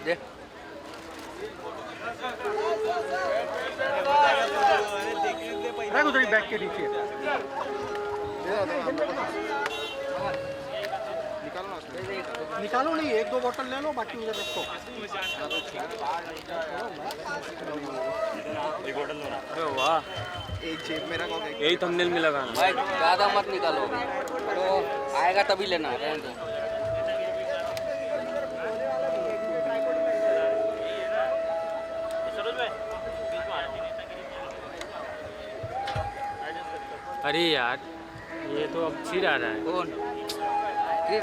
दे रख उधर बैग के नीचे निकालो नहीं, एक दो बोतल ले लो, बाकी उधर रखो। अरे वाह, एक जेब में रखो, यही थंबनेल में लगाना भाई, ज़्यादा मत निकालो, तो आएगा तभी लेना, रहने दो। अरे यार, ये तो अब चिढ़ आ रहा है। कौन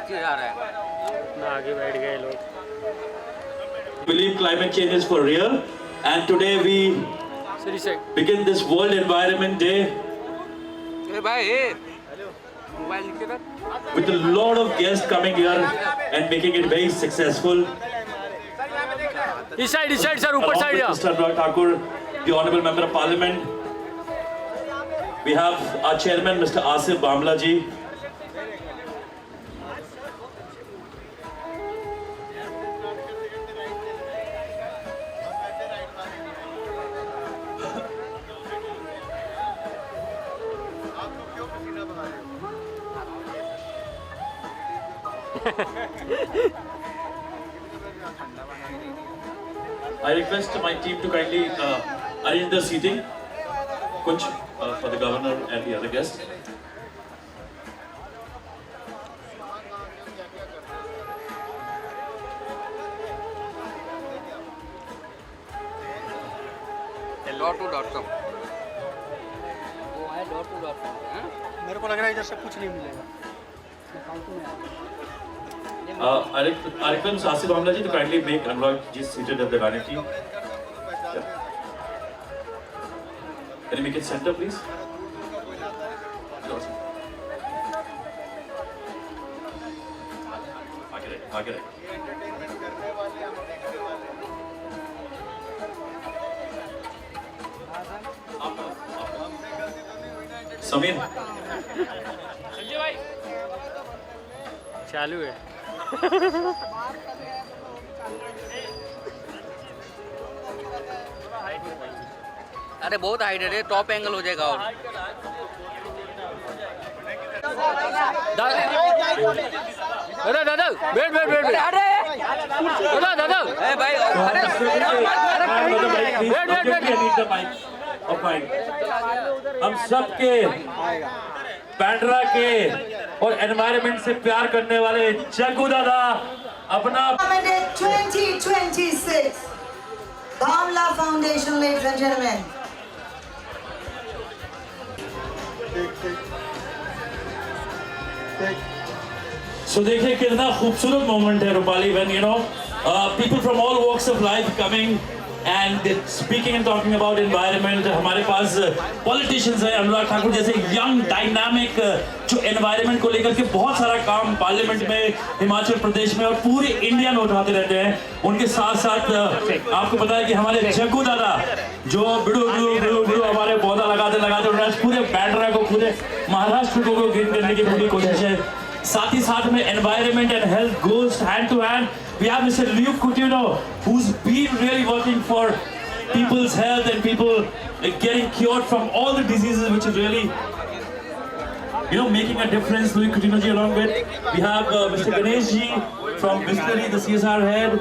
चिढ़ आ रहा है? ना आगे बैठ गए लोग। Believe climate change is for real, and today we begin this World Environment Day ए भाई, मोबाइल नीचे रख। with a lot of guests coming here and making it very successful. इस साइड सर, ऊपर Along side with Mr. Anurag Thakur, the Honorable Member of Parliament, we have our Chairman, Mr. Asif Bhamla ji. I request my team to kindly arrange the seating, kuch for the governor and the other guests. .com वो है .com, हाँ? मेरे को लग रहा है इधर से कुछ नहीं मिलेगा। I request Mr. Asif Bhamla ji to kindly make Anurag ji seated at the vanity. Yeah. Can you make it center, please? आगे रहे। समीर चालू है। अरे बहुत हाइट है रे, टॉप एंगल हो जाएगा। और दादा दादा बैठ दादा ए भाई, हम सब के बैंड्रा के और एनवायरनमेंट से प्यार करने वाले जग्गू दादा अपना 2026 Bhamla Foundation, ladies and gentlemen. So देखिए कितना खूबसूरत मोमेंट है Rupali, when you know people from all walks of life coming and speaking and talking about environment. हमारे पास politicians हैं, अनुराग ठाकुर जैसे young dynamic जो environment को लेकर के बहुत सारा काम पार्लियामेंट में, हिमाचल प्रदेश में और पूरे इंडिया में उठाते रहते हैं। उनके साथ साथ आपको पता है कि हमारे जग्गू दादा जो बिड़ू हमारे पौधा लगाते उन्होंने पूरे बैंड्रा को, पूरे महाराष्ट्र को ग्रीन करने की पूरी कोशिश है। साथ ही साथ में environment and health goes hand to hand. We have Mr. Luke Coutinho, who's been really working for people's health and people getting cured from all the diseases, which is really, you know, making a difference. Luke Coutinho ji along with. We have Mr. Ganesh ji from Bisleri, the CSR head,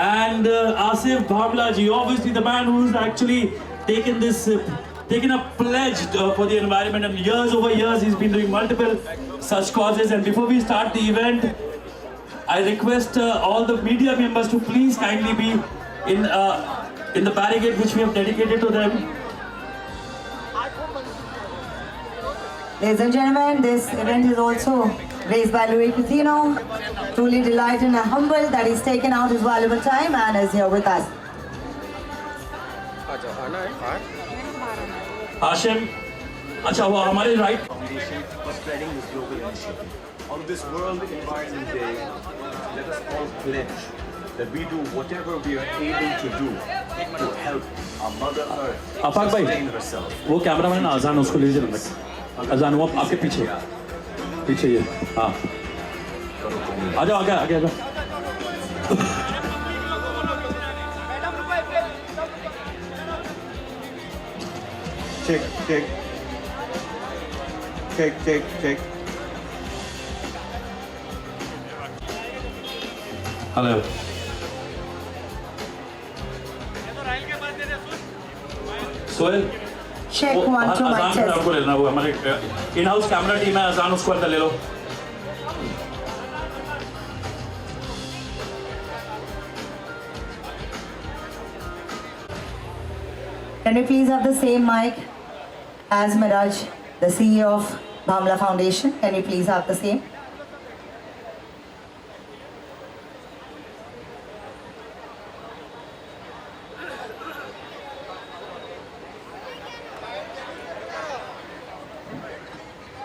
and Asif Bhamla ji, obviously the man who's actually taken a pledge for the environment, and over years he's been doing multiple such causes. And before we start the event, I request all the media members to please kindly be in the barricade which we have dedicated to them. Ladies and gentlemen, this event is also raised by Louis Coutinho. Truly delighted and humbled that he's taken out his valuable time and is here with us. Hashim, अच्छा वो हमारे right. Foundation for spreading this global initiative. On this World Environment Day, let us all pledge that we do whatever we are able to do to help our Mother Earth Afaq भाई, sustain herself. वो cameraman आजान उसको लीजिए number. आजान वो आपके पीछे ये, हाँ। आ जाओ आगे। check. Hello Sohail Check 1 2 mic अजान test. आपको लेना, वो हमारे इन हाउस कैमरा टीम है, अजान उसको अंदर ले लो। Can we please have the same mic as Miraj, the CEO of Bhamla Foundation? Can we please have the same?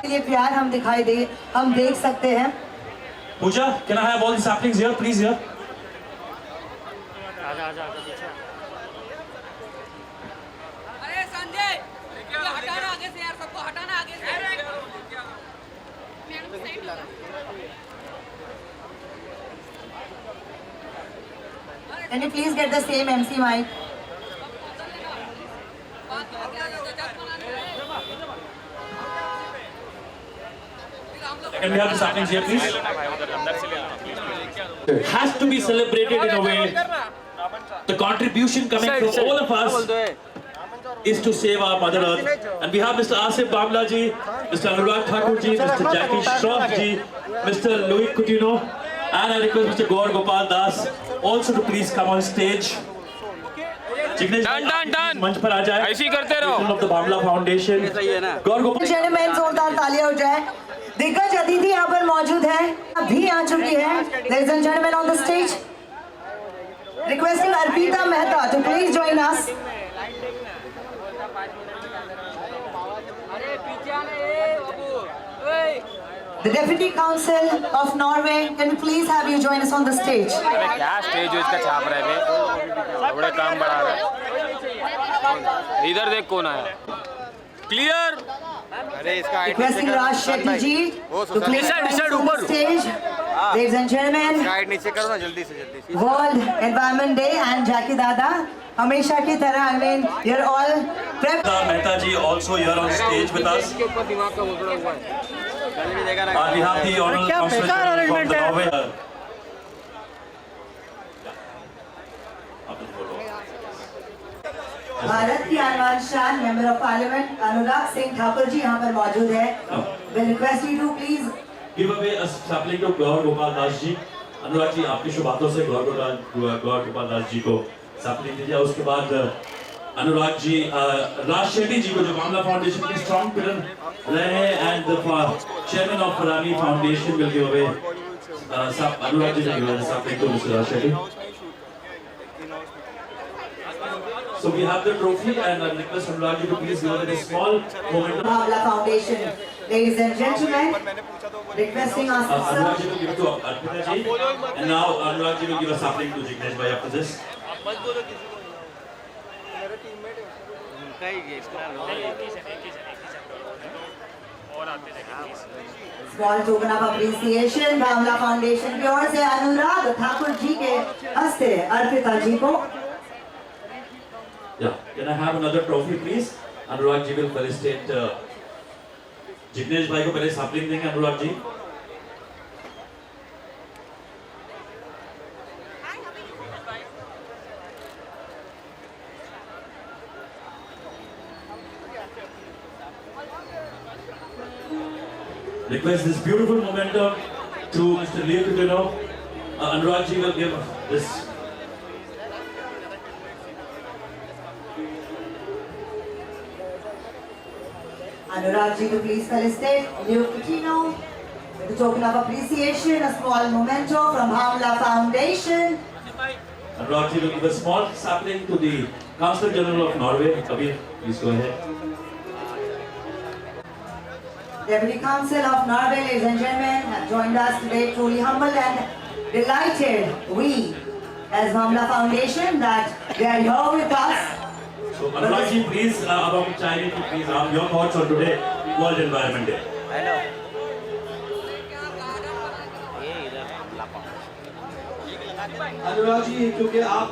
ये प्यार हम दिखाई दे, हम देख सकते हैं। पूजा, can I have all the saplings here, please here? आजा आजा आजा पीछे। अरे संजय, हटाना आगे से यार, सबको हटाना आगे से। Can you please get the same MC mic? Can we have the saplings here, please? Has to be celebrated in a way. The contribution coming from all of us is to save our Mother Earth. And we have Mr. Asif Bamla ji, Mr. Anurag Thakur ji, Mr. Jackie Shroff ji, Mr. Louis Coutinho, and I request Mr. Gaur Gopal Das also to please come on stage. Done. मंच पर आ जाए। ऐसे ही करते रहो। Of the Bamla Foundation. Gaur Gopal gentleman, जोरदार तालियां हो जाए। दिग्गज अतिथि यहाँ पर मौजूद है, अभी आ चुकी है। Ladies and gentlemen on the stage, requesting Arpita Mehta to please join us. अरे पीछे आने ए बाबू, ओए The Deputy Council of Norway, can we please have you join us on the stage? अरे क्या स्टेज है इसका छाप रहे बे, बड़े काम बढ़ा रहे। इधर देख कौन आया। क्लियर। अरे इसका Requesting Raj Shetty ji to please join us on the stage. Ladies and gentlemen, side नीचे करो ना जल्दी से। World Environment Day and Jackie Dada, हमेशा की तरह, I mean, you're all prepped. Mehta ji also here on stage with us. इसके ऊपर दिमाग का घोंसला हुआ है। On behalf of the Honorable क्या Council बेकार from arrangement the है? Norway. भारत की आनवान शान member of parliament Anurag Singh Thakur ji यहाँ पर मौजूद है। Will request you to please Give away a sapling to Gaur Gopal Das ji. Anurag ji, आपकी शुभ बातों से गौर गोपाल दास जी को sapling दीजिए। उसके बाद अनुराग जी, राज शेट्टी जी को जो बामला फाउंडेशन की स्ट्रॉन्ग पिलर रहे हैं and the chairman of Farani foundation will give away Anurag ji will give away sapling to Mr. Raj Shetty. So we have the trophy and I request Anurag ji to please give away a small moment. Bhamla Foundation. Ladies and gentlemen, requesting us Anurag ji will give it to Arpita ji, and now Anurag ji will give a sapling to Jignesh bhai after this. small token of appreciation Bhamla Foundation की ओर से अनुराग ठाकुर जी के हस्ते अर्पिता जी को। Yeah, can I have another trophy please? Anurag ji will felicitate Jignesh bhai को पहले sapling देंगे Anurag ji. Request this beautiful momentum to Mr. Leo Coutinho. Anurag ji will give this. Anurag ji to please felicitate Leo Coutinho with a token of appreciation, a small memento from Bhamla Foundation. Anurag ji will give a small sapling to the Council General of Norway. Kabir, please go ahead. Deputy Council of Norway, ladies and gentlemen, have joined us today. Truly humbled and delighted, we as Bhamla Foundation, that they are here with us. So Anurag ji, please, अब हम चाहेंगे कि please आप your thoughts on today World Environment Day. Anurag ji, क्योंकि आप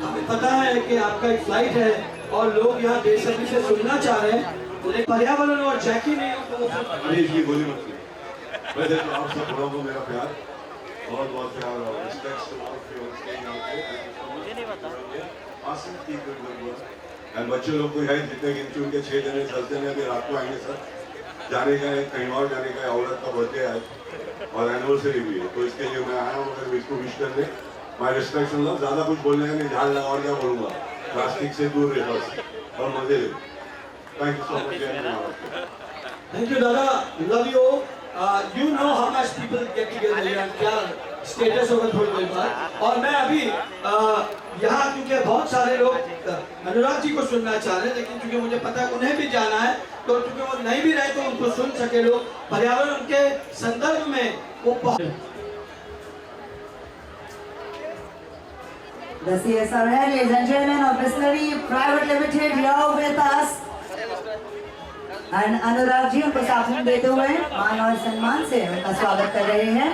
हमें पता है कि आपका एक फ्लाइट है और लोग यहाँ बेसब्री से सुनना चाह रहे हैं। लेकिन पर्यावरण और जैकी नहीं हो तो अरे इसकी गोली मत की। वैसे तो आप सब बड़ों को मेरा प्यार, बहुत बहुत प्यार और respect to all for staying out there. मुझे नहीं पता। आसन की गुड एंड बच्चों लोग को है जितने गिनती उनके 6 जने चलते हैं, अभी रात को आएंगे सर। जाने का है कहीं और जाने का है, औरत का बर्थडे है और एनिवर्सरी भी है, तो इसके लिए मैं आया हूँ। अगर इसको विश करने माय रिस्पेक्ट, ज़्यादा कुछ बोलने का नहीं, झाड़ लगा और क्या बोलूँगा, प्लास्टिक से दूर रहे बस और मजे ले। Thank you so much. Thank you दादा, love you. You know how much people get together here, क्या स्टेटस होगा थोड़ी देर बाद। और मैं अभी यहाँ क्योंकि बहुत सारे लोग अनुराग जी को सुनना चाह रहे हैं, लेकिन क्योंकि मुझे पता है उन्हें भी जाना है, तो क्योंकि वो नहीं भी रहे तो उनको सुन सके लोग। पर्यावरण के संदर्भ में वो बहुत The CSRN, ladies and gentlemen, of Bisleri Private Limited, here with us. And Anurag ji उनको साथ में देते हुए मान और सम्मान से उनका स्वागत कर रहे हैं।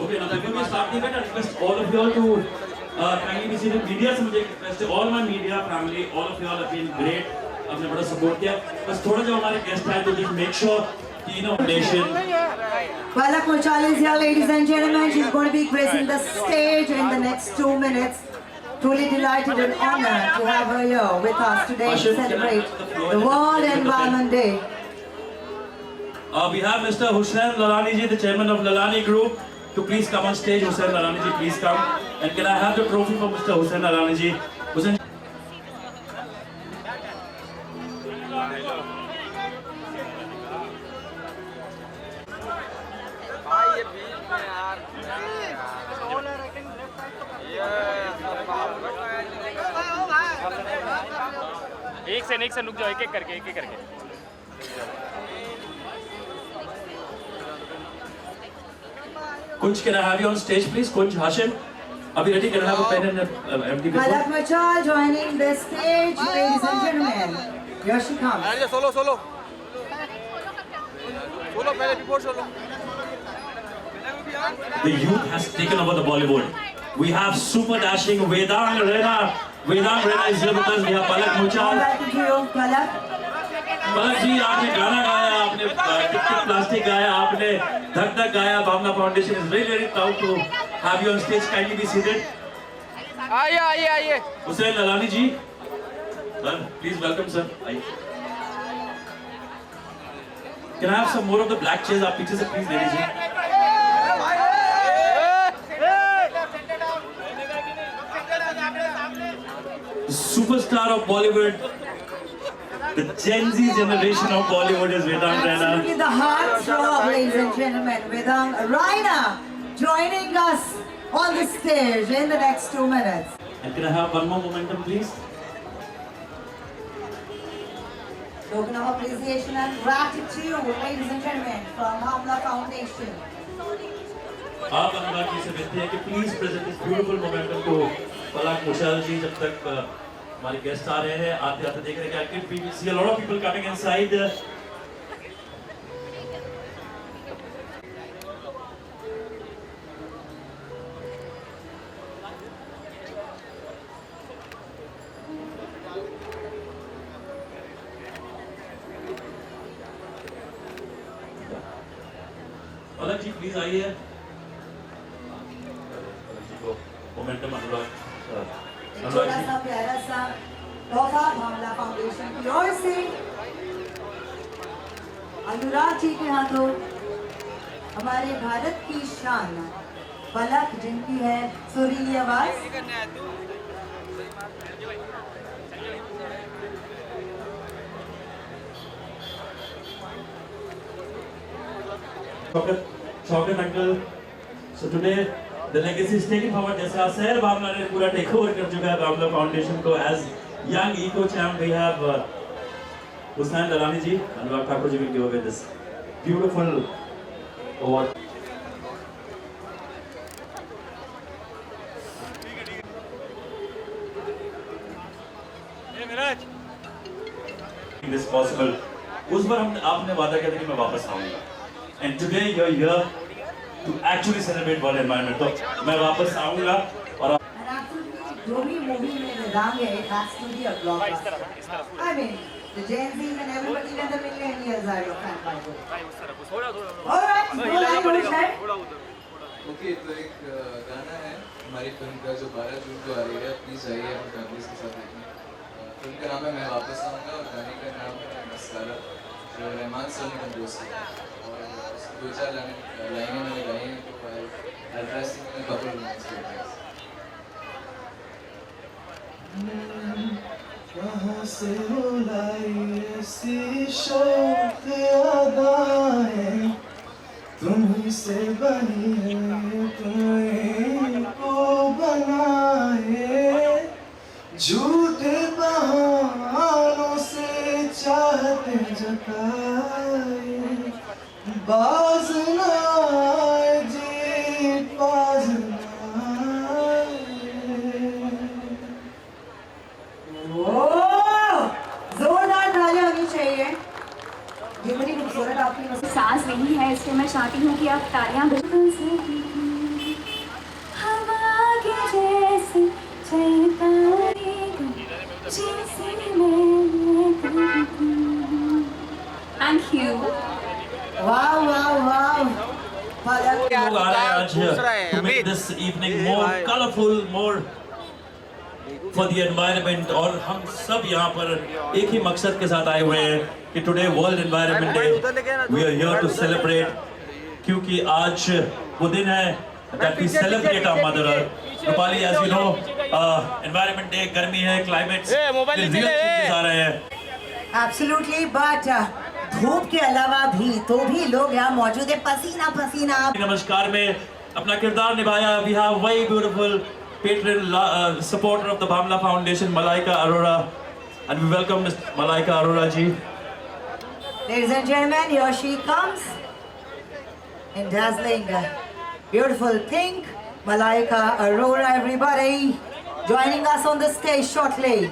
Okay, now before we start the event, I request all of you all to kindly be seated. Media से मुझे request है, all my media family, all of you all have been great. आपने बड़ा support किया. बस थोड़ा जो हमारे guest आए तो just make sure कि you know nation. Palak Muchal is here, ladies and gentlemen. She's going to be gracing the stage in the next 2 minutes. Truly delighted and honored to have her here with us today to celebrate the World Environment Day. We have Mr. Hussain Lalani ji, the chairman of Lalani Group, to please come on stage. Hussain Lalani ji, please come. And can I have the trophy for Mr. Hussain Lalani ji? Hussain. एक से रुक जाओ, एक एक करके Kunj, can I have you on stage, please? Kunj, Hashim. Abhi ready? Can I have a pen and a empty paper? Palak Muchal joining the stage, ladies and gentlemen. Here she comes. Solo. पहले before solo. The youth has taken over the Bollywood. We have super dashing Vedang Rena. Vedang Rena is here with us. We have Palak Muchal. Welcome to you, Palak. palak ji, आपने गाना गाया, आपने टिक plastic गाया, आपने धक धक गाया. भावना foundation is very very proud to have you on stage. Kindly be seated. आइए. Hussain Lalani ji, sir, please welcome sir. आइए. Can I have some more of the black chairs? आप पीछे से please ले लीजिए. Superstar of Bollywood, the Gen Z generation of Bollywood is Vedang Raina. Absolutely the heartthrob, ladies and gentlemen. Vedang Raina joining us on the stage in the next 2 minutes. And can I have one more momentum, please? Token of appreciation and gratitude, ladies and gentlemen, from Hamla Foundation. आप अनुराग जी से विनती है कि please present इस beautiful momentum को पलक मुशाल जी जब तक हमारे गेस्ट आ रहे हैं आते आते देख रहे हैं कि we see a lot of people coming inside. Palak ji please आइए. मोमेंटम अनुराग छोटा सा प्यारा सा तोहफा भावना फाउंडेशन की ओर से अनुराग जी के हाथों हमारे भारत की शान पलक, जिनकी है सुरीली आवाज. Chocolate uncle. So today the legacy is taken forward. जैसे शहर भावना ने पूरा टेक ओवर कर चुका है भावना फाउंडेशन को as young eco champ, we have Hussain Dalani ji, Anurag Thakur ji will give away this beautiful award. This possible. उस बार हमने आपने वादा किया था कि मैं वापस आऊंगा. And today you're here to actually celebrate World Environment. तो मैं वापस आऊंगा और And absolutely, जो भी movie में निजाम है, it has to be a blockbuster. I mean, the Gen Zs and everybody in the millennials are your fan by the way. All right, go ahead, Hussain. Okay तो एक गाना है हमारी film का जो 12 जून को आ रही है, प्लीज़ आइए हम फैमिलीज के साथ देखने. फिल्म का नाम है मैं वापस आऊँगा और गाने का नाम है मस्कारा, जो रहमान सर ने कंपोज किया और 2-4 लाइनें मैंने गाई हैं तो I try sing in couple lines के ऊपर. कहाँ से बुलाई ऐसी शौक अदाएं, तुम्हीं से बनी है तुम्हीं को बनाए, झूठे बहानों से चाहते जताए, बाज ना आए जी बाज ना आए. ओह, जोरदार तालियां होनी चाहिए. ये बड़ी खूबसूरत आपकी सांस नहीं है, इसलिए मैं चाहती हूँ कि आप तालियां बिल्कुल से हवा के जैसे चलता रहेगा, जैसे थैंक यू. वाह वाह वाह. लोग आ रहे हैं आज to make this evening more colorful, more for the environment. और हम सब यहाँ पर एक ही मकसद के साथ आए हुए हैं कि today World Environment Day, we are here to celebrate, क्योंकि आज वो दिन है that we celebrate our mother earth. Rupali, as you know, Environment Day, गर्मी है, climate, real changes आ रहे हैं. Absolutely, but धूप के अलावा भी तो भी लोग यहाँ मौजूद है, पसीना पसीना. नमस्कार में अपना किरदार निभाया. We have very beautiful patron supporter of the Bhamla Foundation, Malaika Arora, and we welcome Ms. Malaika Arora ji. Ladies and gentlemen, here she comes in dazzling, beautiful pink. Malaika Arora, everybody, joining us on the stage shortly.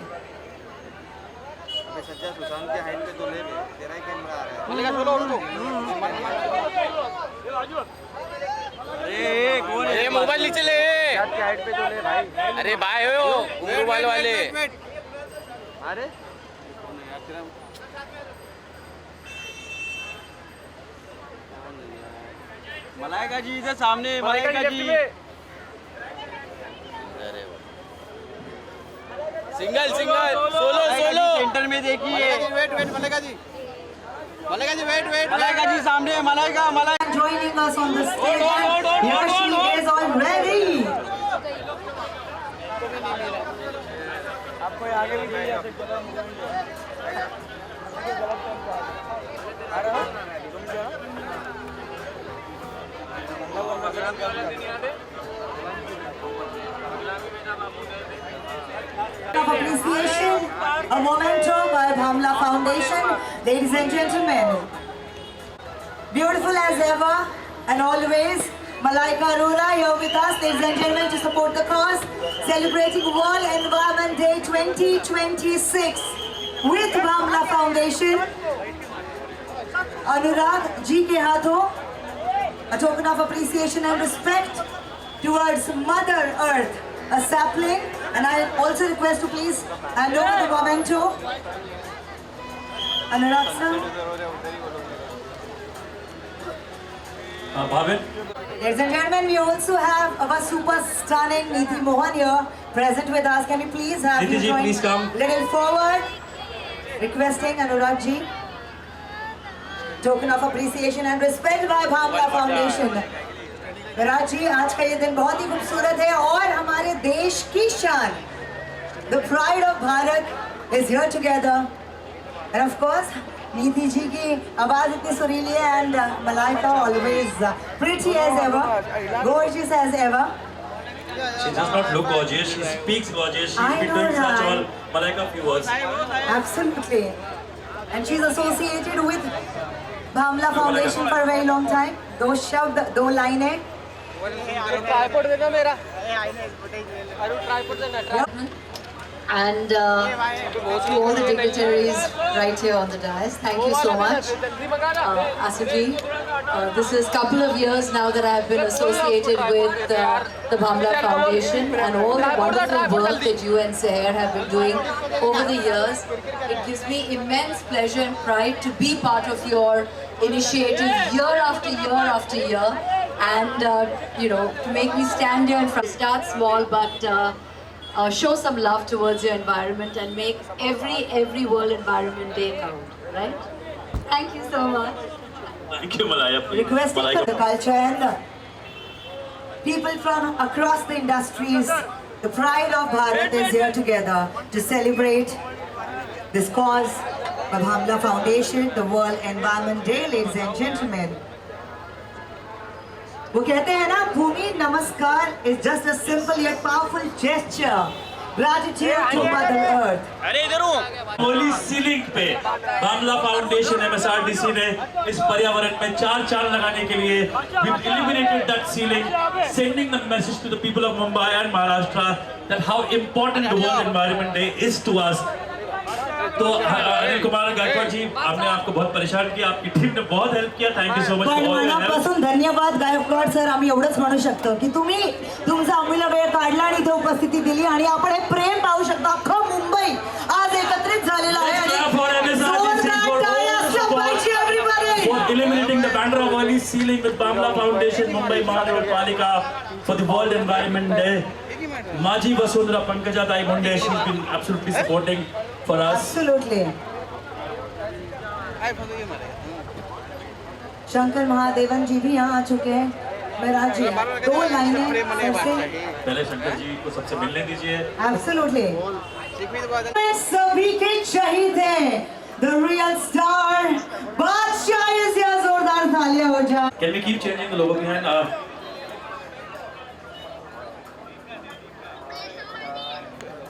अरे mobile नीचे ले. अरे भाई हो mobile वाले. अरे मलाइका जी इधर सामने. मलाइका जी सिंगल सोलो सेंटर में देखिए. वेट मलाइका जी वेट. मलाइका जी सामने. Malaika Joining us on the stage, here she is already. आपको आगे भी नहीं जा सकता. Of appreciation, a memento by Bhamla Foundation. Ladies and gentlemen, beautiful as ever and always, Malaika Arora here with us, ladies and gentlemen, to support the cause, celebrating World Environment Day 2026 with Bhamla Foundation. Anurag ji ke haathon, a token of appreciation and respect towards Mother Earth, a sapling, and I also request to please hand over the memento. Anurag sir. Bhavin. Ladies and gentlemen, we also have our super stunning Neeti Mohan here present with us. Can we please have Neeti you ji, join please come. little forward? Requesting Anurag ji. Token of appreciation and respect by Bhamla Foundation. Virat जी, आज का ये दिन बहुत ही खूबसूरत है और हमारे देश की शान, the pride of Bharat is here together. And of course, नीति जी की आवाज इतनी सुरीली है and Malaika always pretty as ever, gorgeous as ever. She does not look gorgeous, she speaks gorgeous. She's I been know doing such that. all Malaika, few words. Absolutely. And she's associated with Bhamla Foundation for a very long time. दो शब्द, दो लाइनें. Tripod देना मेरा अरे tripod देना And to all the dignitaries right here on the dais, thank you so much. Asuji, this is a couple of years now that I have been associated with the Bhamla Foundation and all the wonderful work that you and Seher have been doing over the years. It gives me immense pleasure and pride to be part of your initiative year after year after year, and you know, to make me stand here in front. Start small, but show some love towards your environment and make every World Environment Day count, right? Thank you so much. Thank you, Malaya. Requesting for the culture and the people from across the industries, the pride of Bharat is here together to celebrate this cause of Bhamla Foundation, the World Environment Day, ladies and gentlemen. वो कहते हैं ना, भूमि नमस्कार is just a simple yet powerful gesture, gratitude to Mother Earth. अरे इधर हूँ Holi ceiling पे बामला foundation MSRDC ने इस पर्यावरण में 4 चांद लगाने के लिए we've eliminated that ceiling, sending the message to the people of Mumbai and Maharashtra that how important the World Environment Day is to us. तो अनिल कुमार गायकवाड जी, आपने आपको बहुत परेशान किया, आपकी टीम ने बहुत हेल्प किया. Thank you so much. पण मनापासून धन्यवाद गायकवाड सर. आम्ही एवढंच म्हणू शकतो की तुम्ही तुमचा अमूल्य वेळ काढला आणि इथे उपस्थिती दिली, आणि आपण हे प्रेम पाहू शकतो. अख्खं मुंबई आज एकत्रित झालेलं आहे. For eliminating the banner of early ceiling with Bhamla Foundation, Mumbai Mahanagarpalika for the World Environment Day. Maji Vasundhara Pankaja Dai Munde, she's been absolutely supporting for us. Absolutely. Shankar Mahadevan जी भी यहाँ आ चुके हैं. मेरा जी 2 लाइनें ऐसे. पहले शंकर जी को सबसे मिलने दीजिए. Absolutely. मैं सभी के शहीद हैं. The real star, बादशाह is here. जोरदार तालियां हो जाए. Can we keep changing the logo behind?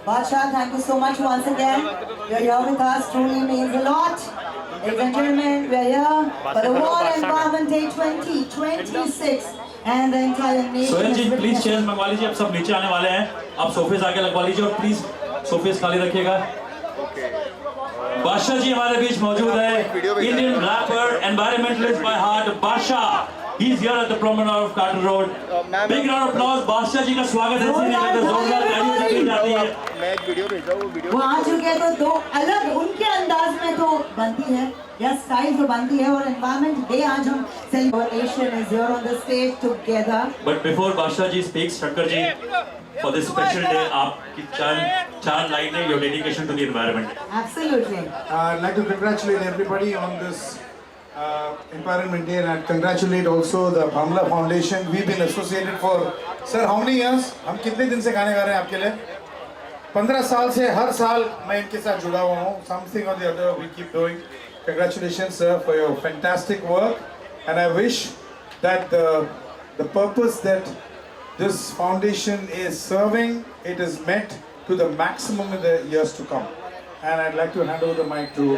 Badsha, thank you so much once again. You're here with us, truly means a lot. Ladies and gentlemen, we're here for the World Environment Day 2026 and the entire nation. Sohail ji, is please witnessing. Chair मंगवा लीजिए. अब सब नीचे आने वाले हैं. आप surface आगे लगवा लीजिए और प्लीज सोफेस खाली रखिएगा. बादशाह जी हमारे बीच मौजूद है. Indian rapper, environmentalist by heart, बादशाह. He's here at the promenade of Carter Road. Big round of applause. Badshah ji का स्वागत है. जोरदार तालियां की जाती है. मैं एक वीडियो भेजा, वो वीडियो वो आ चुके हैं, तो 2 अलग उनके अंदाज में तो बनती है, या स्टाइल तो बनती है. और एनवायरमेंट डे आज हम celebration is here on the stage together. But before Badshah ji speaks, Shankar ji, for this special day, आपकी 4 लाइनें, your dedication to the environment. Absolutely. I'd like to congratulate everybody on this Environment Day, and congratulate also the Bhamla Foundation. We've been associated for, sir, how many years? हम कितने दिन से गाने गा रहे हैं आपके लिए? 15 साल से हर साल मैं इनके साथ जुड़ा हुआ हूँ. Something or the other we keep doing. Congratulations, sir, for your fantastic work, and I wish that the purpose that this foundation is serving, it is met to the maximum in the years to come. And I'd like to hand over the mic to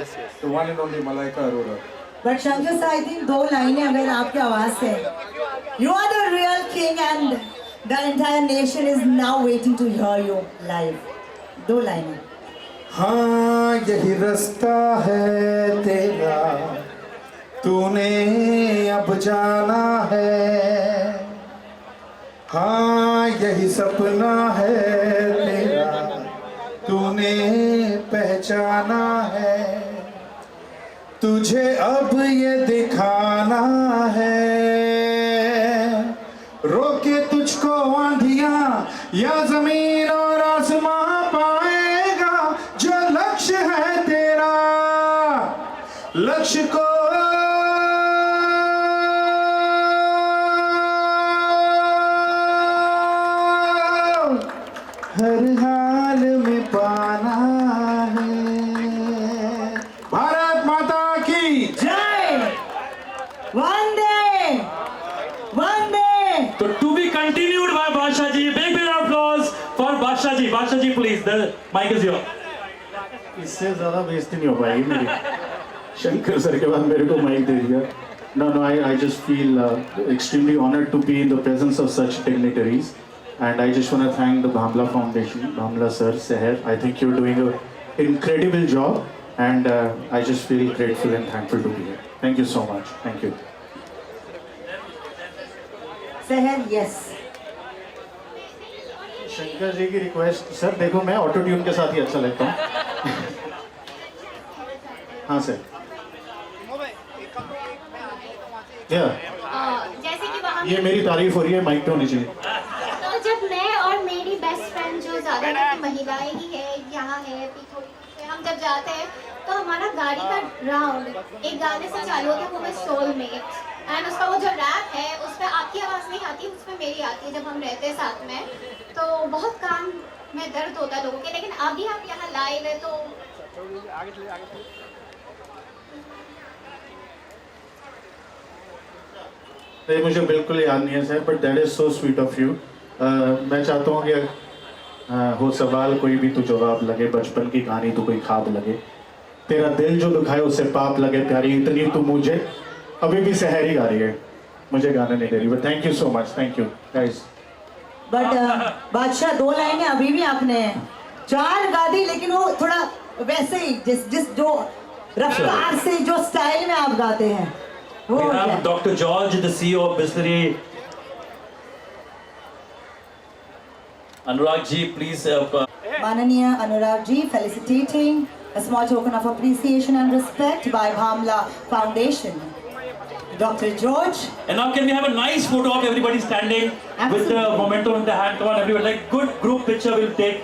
the one and only Malaika Arora. But Shankar sir, I think 2 लाइनें अगर आपकी आवाज से. You are the real king and the entire nation is now waiting to hear you live. 2 लाइनें. हाँ यही रास्ता है तेरा, तूने अब जाना है. हाँ यही सपना है तेरा, तूने पहचाना है. तुझे अब ये दिखाना है, रोके तुझको आंधियां या जमीन और आसमां पाएगा. जो लक्ष्य है तेरा, लक्ष्य को हर हाल में पाना है. भारत माता की जय. वंदे वंदे. So to be continued by Badsha ji. Big applause for Badsha ji. Badsha ji, please. The mic is yours. इससे ज़्यादा बेइज्जती नहीं हो पाएगी मेरी। शंकर सर के बाद मेरे को माइक दे दिया। No, I just feel extremely honored to be in the presence of such dignitaries, and I just want to thank the Bhamla Foundation, Bhamla sir, Seher. I think you're doing an incredible job, and I just feel grateful and thankful to be here. Thank you so much. Thank you. Seher, yes. Shankar ji की request sir, देखो मैं auto tune के साथ ही अच्छा लगता हूँ। हाँ sir. जैसे कि वहाँ ये मेरी तारीफ हो रही है, माइक पे होनी चाहिए। तो जब मैं और मेरी बेस्ट फ्रेंड जो ज़्यादातर महिलाएं ही है यहाँ है पीथोरी, हम जब जाते हैं तो हमारा गाड़ी का राउंड एक गाने से चालू होता है, वो है सोलमेट, एंड उसका वो जो रैप है उसमें आपकी आवाज़ नहीं आती, उसमें मेरी आती है जब हम रहते हैं साथ में। तो बहुत कान में दर्द होता है लोगों के, लेकिन अभी आप यहाँ लाइव है तो नहीं, मुझे बिल्कुल याद नहीं है sir, but that is so sweet of you. मैं चाहता हूँ कि हो सवाल कोई भी तो जवाब लगे, बचपन की कहानी तो कोई ख्वाब लगे, तेरा दिल जो दुखाए उससे पाप लगे, प्यारी इतनी तो मुझे अभी भी सहरी गा रही है, मुझे गाना नहीं दे रही। But thank you so much, thank you guys. But बादशाह 2 लाइनें अभी भी आपने 4 गा दी, लेकिन वो थोड़ा वैसे ही जिस जो रफ्तार से, जो स्टाइल में आप गाते हैं वो We have है। Dr. George, the CEO of Bisleri. Anurag ji, please. माननीय Anurag ji, felicitating a small token of appreciation and respect by Bhamla Foundation. Dr. George. And now can we have a nice photo of everybody standing with the momentum in the hand? Come on, everybody. Like good group picture we'll take.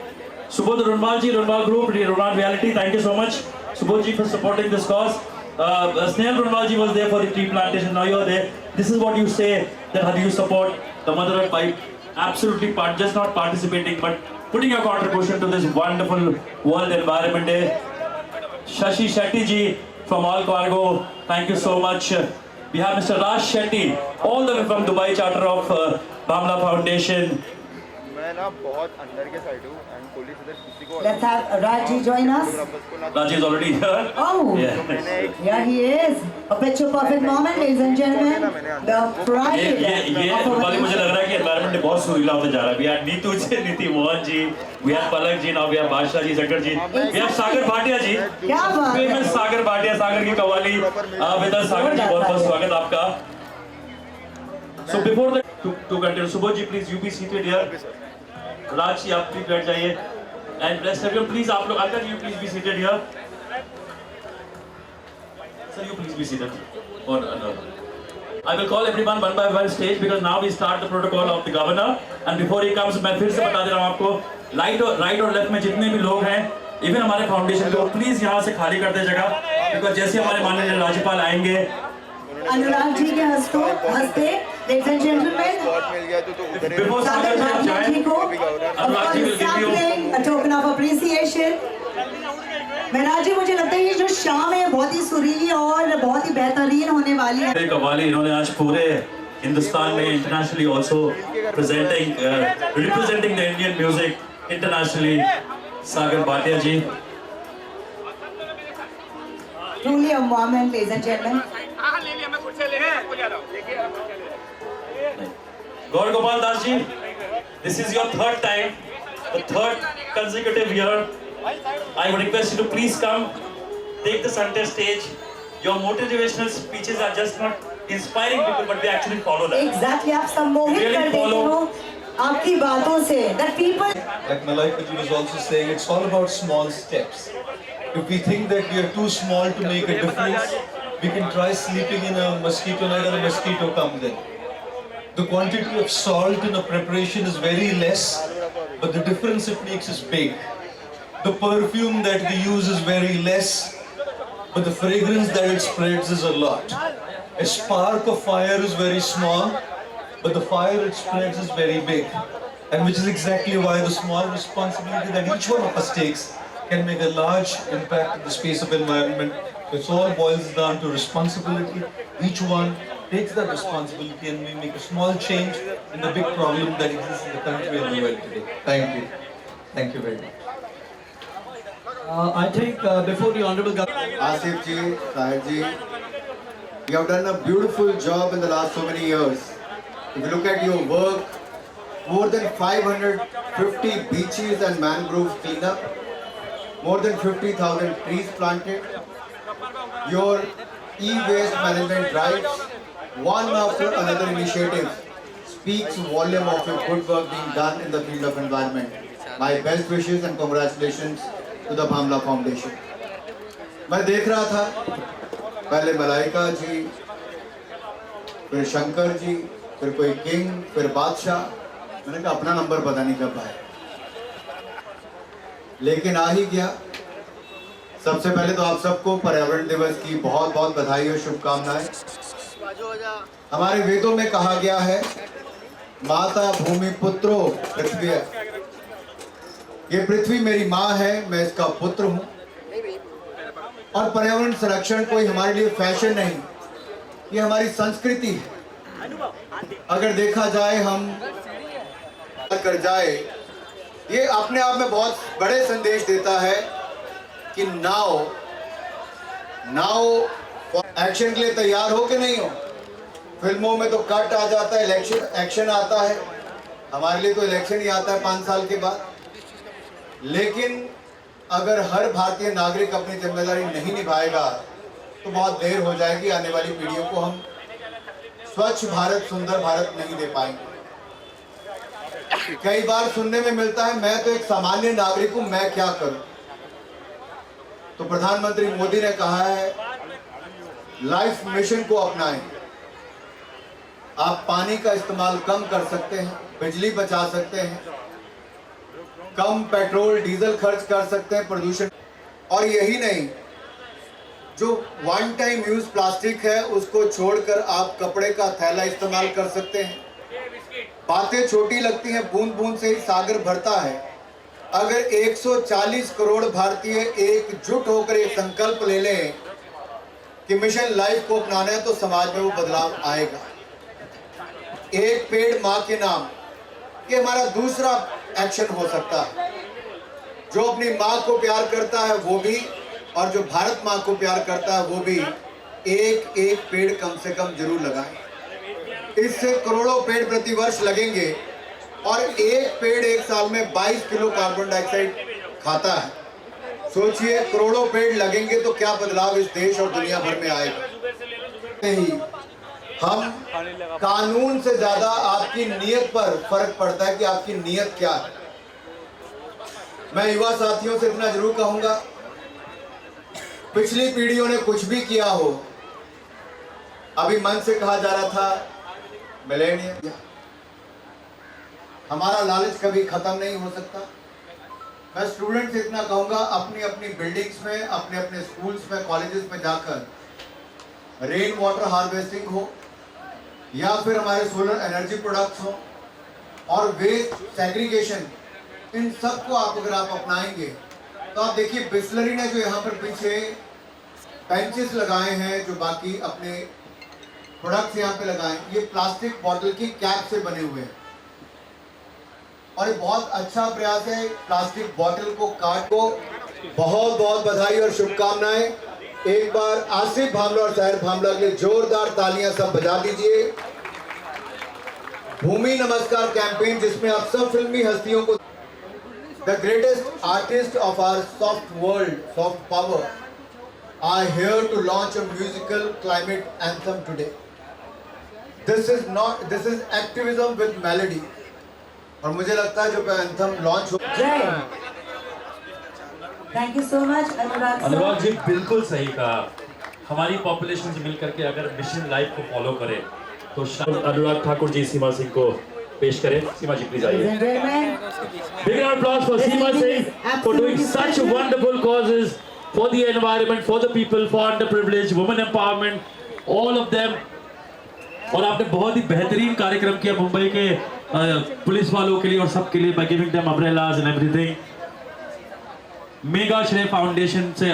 Subodh Runwal ji, Runwal Group, Runwal Reality. Thank you so much, Subodh ji, for supporting this cause. Snehal Runwal ji was there for the tree plantation. Now you're there. This is what you say, that how do you support the mother earth by absolutely just not participating, but putting your contribution to this wonderful World Environment Day. Shashi Shetty ji from All Cargo, thank you so much. We have Mr. Raj Shetty, all the way from Dubai, charter of Bhamla Foundation. मैं ना बहुत अंदर के side हूँ and police इधर किसी को Let's have Raji join us. Raj is already here. Oh, Yeah. yeah, he is. A picture perfect moment, ladies and gentlemen. The pride ये of our रुपाली मुझे nation. लग रहा है कि एनवायरनमेंट डे बहुत सुरीला होने जा रहा है। We have नीतू जी, नीति Mohan ji, we have Palak ji, now we have Badshah ji, Shankar ji, we have सागर भाटिया जी, क्या बात है? famous सागर भाटिया, सागर की कव्वाली with us, सागर जी, बहुत बहुत स्वागत आपका। So before the to continue, Subodh ji, please you be seated here. Raj ji आप प्लीज बैठ जाइए and rest everyone please आप लोग uncle you please be seated here. Sir you please be seated. Or I will call everyone one by one stage because now we start the protocol of the governor and before he comes मैं फिर से बता दे रहा हूँ आपको right और left में जितने भी लोग हैं इवन हमारे फाउंडेशन को प्लीज यहाँ से खाली कर दे जगह बिकॉज जैसे हमारे माननीय राज्यपाल आएंगे अनुराग जी के हस्ते ladies and gentlemen, मिल गया तो उधर ही Before सागर भाटिया जी को अनुराग ji will give you a token of appreciation. महाराज जी मुझे लगता है ये जो शाम है बहुत ही सुरीली और बहुत ही बेहतरीन होने वाली है। कव्वाली इन्होंने आज पूरे हिंदुस्तान में internationally also representing the Indian music internationally Sagar Bhatia ji Truly a moment, ladies and gentlemen. Gaur Gopal Das ji, this is your third time, the third consecutive year. I would request you to please come, take the center stage. Your motivational speeches are just not inspiring people, but they actually follow that. Exactly, आप सम्मोहित Really कर देते follow. हो आपकी बातों से that people. Like Malaika ji was also saying, it's all about small steps. If we think that we are too small to make a difference, we can try sleeping in a mosquito net and a mosquito comes in. The quantity of salt in a preparation is very less, but the difference it makes is big. The perfume that we use is very less, but the fragrance that it spreads is a lot. A spark of fire is very small, but the fire it spreads is very big. And which is exactly why the small responsibility that each one of us takes can make a large impact in the space of environment. It all boils down to responsibility. Each one takes that responsibility and we make a small change in the big problem that exists in the country and the world today. Thank you. Thank you very much. I think before the Honorable Governor... Asif ji, Tahir ji, you have done a beautiful job in the last so many years. If you look at your work, more than 550 beaches and mangroves cleaned up, more than 50,000 trees planted, your e-waste management drives, one after another initiative speaks volume of your good work being done in the field of environment. My best wishes and congratulations to the Bhamla Foundation. मैं देख रहा था पहले मलाइका जी, फिर शंकर जी, फिर कोई king, फिर बादशाह। मैंने कहा अपना नंबर पता नहीं कब आए, लेकिन आ ही गया। सबसे पहले तो आप सबको पर्यावरण दिवस की बहुत बहुत बधाई और शुभकामनाएं। हमारे वेदों में कहा गया है, माता भूमि पुत्रो पृथ्वी। ये पृथ्वी मेरी माँ है, मैं इसका पुत्र हूँ। और पर्यावरण संरक्षण कोई हमारे लिए फैशन नहीं, ये हमारी संस्कृति है। अगर देखा जाए, हम कर जाए, ये अपने आप में बहुत बड़े संदेश देता है कि नाउ एक्शन के लिए तैयार हो कि नहीं हो। फिल्मों में तो कट आ जाता है, एक्शन आता है। हमारे लिए तो इलेक्शन ही आता है 5 साल के बाद। लेकिन अगर हर भारतीय नागरिक अपनी जिम्मेदारी नहीं निभाएगा तो बहुत देर हो जाएगी। आने वाली पीढ़ियों को हम स्वच्छ भारत, सुंदर भारत नहीं दे पाएंगे। कई बार सुनने में मिलता है, मैं तो एक सामान्य नागरिक हूं, मैं क्या करूं। तो प्रधानमंत्री मोदी ने कहा है, लाइफ मिशन को अपनाएं। आप पानी का इस्तेमाल कम कर सकते हैं, बिजली बचा सकते हैं, कम पेट्रोल डीजल खर्च कर सकते हैं, प्रदूषण। और यही नहीं, जो वन टाइम यूज प्लास्टिक है उसको छोड़कर आप कपड़े का थैला इस्तेमाल कर सकते हैं। बातें छोटी लगती हैं, बूंद बूंद से ही सागर भरता है। अगर 140 करोड़ भारतीय एकजुट होकर एक संकल्प ले लें कि मिशन लाइफ को अपनाना है, तो समाज में वो बदलाव आएगा। एक पेड़ माँ के नाम, ये हमारा दूसरा एक्शन हो सकता है। जो अपनी माँ को प्यार करता है वो भी, और जो भारत माँ को प्यार करता है वो भी एक एक पेड़ कम से कम जरूर लगाएं। इससे करोड़ों पेड़ प्रति वर्ष लगेंगे और एक पेड़ एक साल में 22 किलो कार्बन डाइऑक्साइड खाता है। सोचिए, करोड़ों पेड़ लगेंगे तो क्या बदलाव इस देश और दुनिया भर में आएगा। नहीं, हम कानून से ज्यादा आपकी नीयत पर फर्क पड़ता है कि आपकी नीयत क्या है। मैं युवा साथियों से इतना जरूर कहूंगा, पिछली पीढ़ियों ने कुछ भी किया हो, अभी मन से कहा जा रहा था मिलेनियम, हमारा लालच कभी खत्म नहीं हो सकता। मैं स्टूडेंट से इतना कहूंगा, अपनी अपनी बिल्डिंग्स में, अपने अपने स्कूल्स में, कॉलेजेस में जाकर रेन वाटर हार्वेस्टिंग हो या फिर हमारे सोलर एनर्जी प्रोडक्ट्स हो और वेस्ट सेग्रीगेशन, इन सब को अगर आप अपनाएंगे तो आप देखिए, बिस्लरी ने जो यहाँ पर पीछे बेंचेस लगाए हैं, जो बाकी अपने प्रोडक्ट्स यहाँ पे लगाए, ये प्लास्टिक बॉटल की कैप से बने हुए हैं और ये बहुत अच्छा प्रयास है। प्लास्टिक बॉटल को काट को बहुत बहुत बधाई और शुभकामनाएं। एक बार आसिफ भामला और साहिर भामला के लिए जोरदार तालियां सब बजा दीजिए। भूमि नमस्कार कैंपेन, जिसमें आप सब फिल्मी हस्तियों को, the greatest artist of our soft world, soft power, are here to launch a musical climate anthem today. This is activism with melody. और मुझे लगता है जो एंथम लॉन्च हो, थैंक यू सो मच अनुराग जी, बिल्कुल सही कहा। हमारी पॉपुलेशन से मिलकर के अगर मिशन लाइफ को फॉलो करें तो अनुराग ठाकुर जी सीमा सिंह को पेश करें। सीमा जी प्लीज आइए। Big round of applause for Seema Singh for doing such wonderful causes for the environment, for the people, for underprivileged, women empowerment, all of them. और आपने बहुत ही बेहतरीन कार्यक्रम किया मुंबई के पुलिस वालों के लिए और सबके लिए, by giving them umbrellas and everything. Mega श्रेय फाउंडेशन से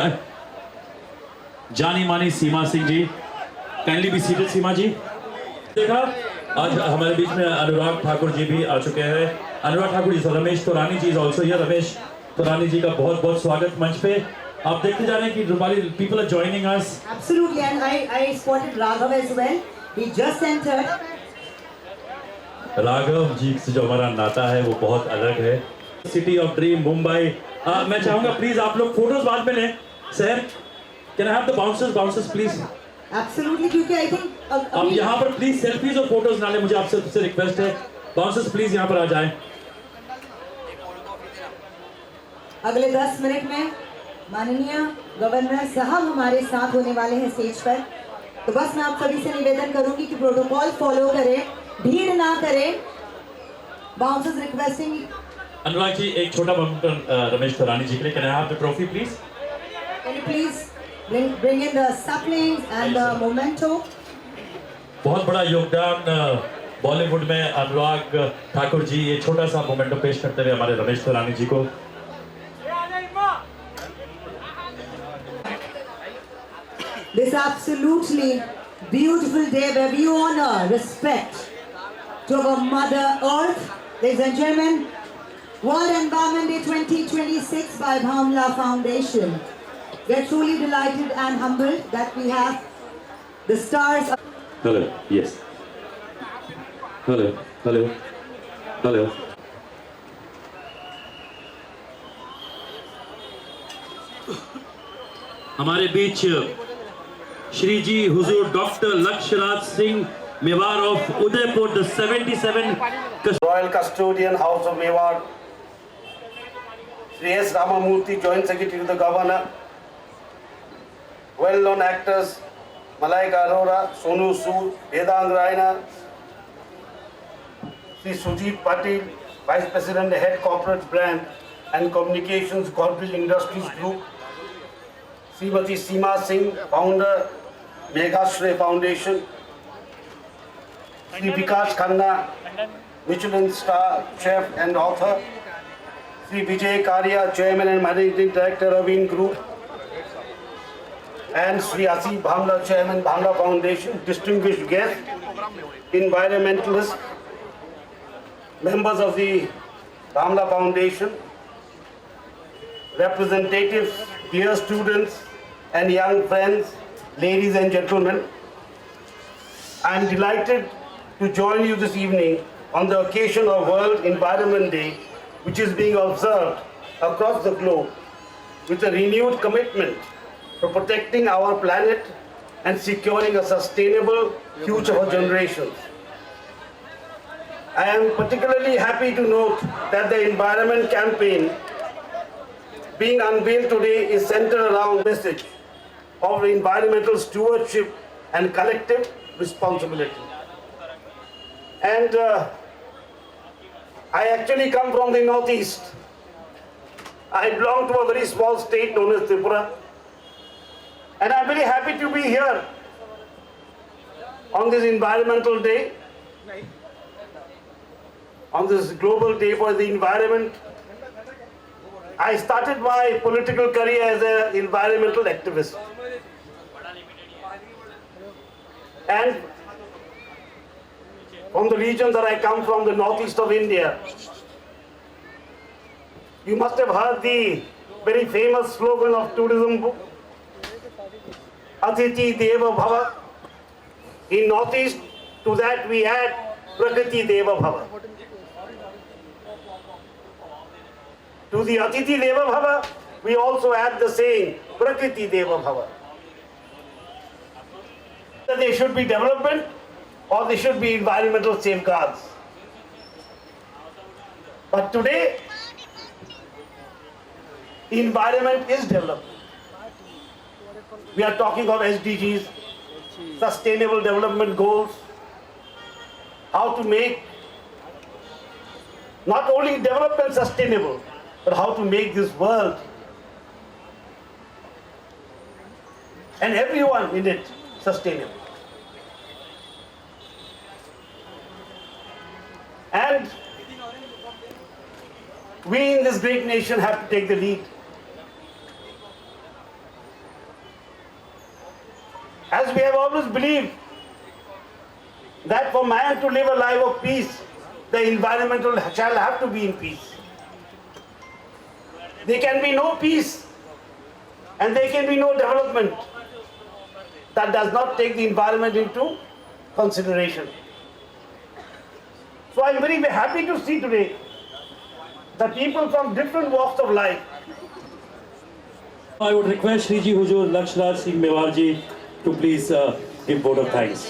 जानी मानी सीमा Singh ji, kindly be seated. सीमा जी, देखा आज हमारे बीच में अनुराग ठाकुर जी भी आ चुके हैं। Anurag Thakur ji, so Ramesh Torani ji is also here. Ramesh, रानी जी का बहुत बहुत स्वागत मंच पे। आप देखते जा रहे हैं कि Rupali people are joining us. Absolutely, and I spotted Raghav as well. He just entered. Raghav ji से जो हमारा नाता है वो बहुत अलग है। City of dream Mumbai. मैं चाहूंगा प्लीज आप लोग फोटोज बाद में लें। Sir can I have the bouncers please. Absolutely, क्योंकि I think आप यहाँ पर प्लीज सेल्फीज और फोटोज ना लें, मुझे आपसे रिक्वेस्ट है। बाउंसर्स प्लीज यहाँ पर आ जाएं। अगले 10 मिनट में माननीय गवर्नर साहब हमारे साथ होने वाले हैं स्टेज पर। तो बस मैं आप सभी से निवेदन करूंगी कि प्रोटोकॉल फॉलो करें, भीड़ ना करें। Bouncers requesting. अनुराग जी एक छोटा मोमेंट रमेश तरानी जी के लिए। Can I have the trophy please? Can you please bring in the supplings and the memento? बहुत बड़ा योगदान बॉलीवुड में अनुराग ठाकुर जी ये छोटा सा मोमेंटो पेश करते हुए हमारे रमेश तरानी जी को। This absolutely beautiful day where we honor respect to our Mother Earth. Ladies and gentlemen, World Environment Day 2026 by Bhamla Foundation. We are truly delighted and humbled that we have the stars. Hello, yes. Hello. हमारे बीच श्री जी हुजूर doctor Lakshyaraj Singh Mewar of Udaipur the 77 Royal Custodian House of Mewar, Sri S. Ramamurthy, Joint Secretary to the Governor, well-known actors Malaika Arora, Sonu Sood, Vedang Raina, Sri Sujit Patil, Vice President, Head Corporate Brand and Communications, Godrej Industries Group, Srimati Seema Singh, Founder, Meghashray Foundation, Sri Vikas Khanna, Michelin star chef and author, Sri Vijay Karia, Chairman and Managing Director, Raveen Group, and Sri Asif Bhamla, Chairman, Bhamla Foundation, distinguished guests, environmentalists, members of the Bhamla Foundation, representatives, dear students and young friends, ladies and gentlemen. I am delighted to join you this evening on the occasion of World Environment Day, which is being observed across the globe with a renewed commitment for protecting our planet and securing a sustainable future for generations. I am particularly happy to note that the Environment Campaign being unveiled today is centered around the message of environmental stewardship and collective responsibility. And I actually come from the Northeast. I belong to a very small state known as Tripura. And I'm very happy to be here on this Environmental Day, on this Global Day for the Environment. I started my political career as an environmental activist. And from the region that I come from, the northeast of India, you must have heard the very famous slogan of tourism book, Atiti Deva Bhava. In northeast, to that we add Prakriti Deva Bhava. To the Atiti Deva Bhava, we also add the saying Prakriti Deva Bhava. That there should be development or there should be environmental safeguards. But today, environment is developed. We are talking of SDGs, Sustainable Development Goals, how to make not only development sustainable, but how to make this world and everyone in it sustainable. And we in this great nation have to take the lead. As we have always believed that for man to live a life of peace, the environment shall have to be in peace. there can be no peace and there can be no development that does not take the environment into consideration. So I'm very happy to see today the people from different walks of life. I would request Shri Ji Huzur Lakshraj Singh Mewar Ji to please give vote of thanks.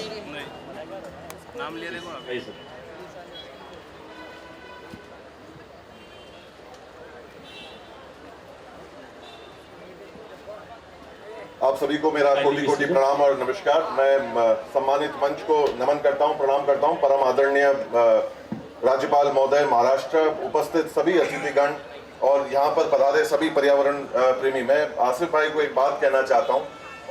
आप सभी को मेरा कोटि कोटि प्रणाम और नमस्कार। मैं सम्मानित मंच को नमन करता हूं, प्रणाम करता हूं। परम आदरणीय राज्यपाल महोदय महाराष्ट्र, उपस्थित सभी अतिथिगण और यहाँ पर पधारे सभी पर्यावरण प्रेमी, मैं आसिफ भाई को एक बात कहना चाहता हूँ।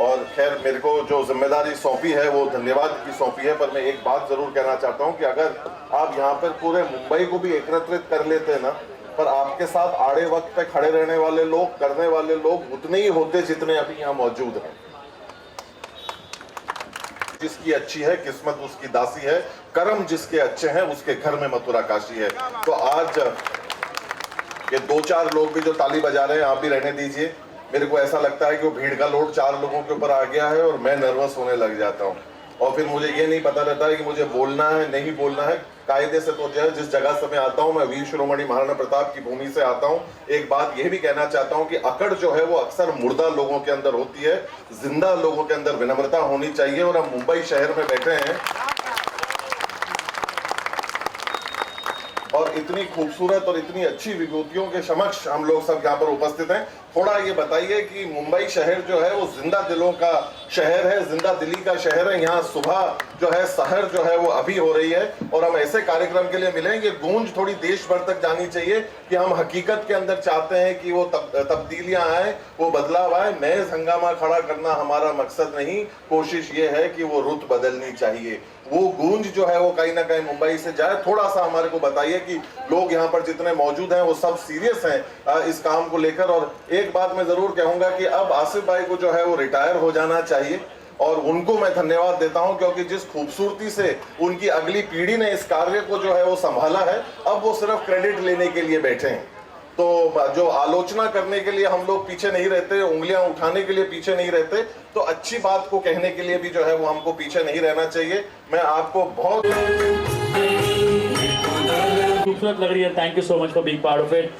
और खैर मेरे को जो जिम्मेदारी सौंपी है वो धन्यवाद की सौंपी है, पर मैं एक बात जरूर कहना चाहता हूँ कि अगर आप यहाँ पर पूरे मुंबई को भी एकत्रित कर लेते ना, पर आपके साथ आड़े वक्त पे खड़े रहने वाले लोग, करने वाले लोग उतने ही होते जितने अभी यहाँ मौजूद हैं। जिसकी अच्छी है किस्मत उसकी दासी है, कर्म जिसके अच्छे हैं उसके घर में मथुरा काशी है। तो आज ये 2-4 लोग भी जो ताली बजा रहे हैं, आप भी रहने दीजिए। मेरे को ऐसा लगता है कि वो भीड़ का लोड 4 लोगों के ऊपर आ गया है और मैं नर्वस होने लग जाता हूँ। और फिर मुझे ये नहीं पता रहता है कि मुझे बोलना है नहीं बोलना है। कायदे से तो जो है जिस जगह से मैं आता हूँ, मैं वीर शिरोमणि महाराणा प्रताप की भूमि से आता हूँ। एक बात ये भी कहना चाहता हूँ कि अकड़ जो है वो अक्सर मुर्दा लोगों के अंदर होती है, जिंदा लोगों के अंदर विनम्रता होनी चाहिए। और हम मुंबई शहर में बैठे हैं और इतनी खूबसूरत और इतनी अच्छी विभूतियों के समक्ष हम लोग सब यहाँ पर उपस्थित हैं। थोड़ा ये बताइए कि मुंबई शहर जो है वो जिंदा दिलों का शहर है, जिंदा दिली का शहर है। यहाँ सुबह जो है सहर जो है वो अभी हो रही है और हम ऐसे कार्यक्रम के लिए मिले हैं। ये गूंज थोड़ी देश भर तक जानी चाहिए कि हम हकीकत के अंदर चाहते हैं कि वो तब्दीलियां आए, वो बदलाव आए। महज हंगामा खड़ा करना हमारा मकसद नहीं, कोशिश ये है कि वो रुत बदलनी चाहिए। वो गूंज जो है वो कहीं ना कहीं मुंबई से जाए। थोड़ा सा हमारे को बताइए कि लोग यहाँ पर जितने मौजूद हैं वो सब सीरियस हैं इस काम को लेकर। और एक बात मैं जरूर कहूंगा कि अब आसिफ भाई को जो है वो रिटायर हो जाना चाहिए और उनको मैं धन्यवाद देता हूं, क्योंकि जिस खूबसूरती से उनकी अगली पीढ़ी ने इस कार्य को जो है वो संभाला है, अब वो सिर्फ क्रेडिट लेने के लिए बैठे हैं। तो जो आलोचना करने के लिए हम लोग पीछे नहीं रहते, उंगलियां उठाने के लिए पीछे नहीं रहते, तो अच्छी बात को कहने के लिए भी जो है वो हमको पीछे नहीं रहना चाहिए। मैं आपको बहुत खूबसूरत लग रही है। Thank you so much for being part of it.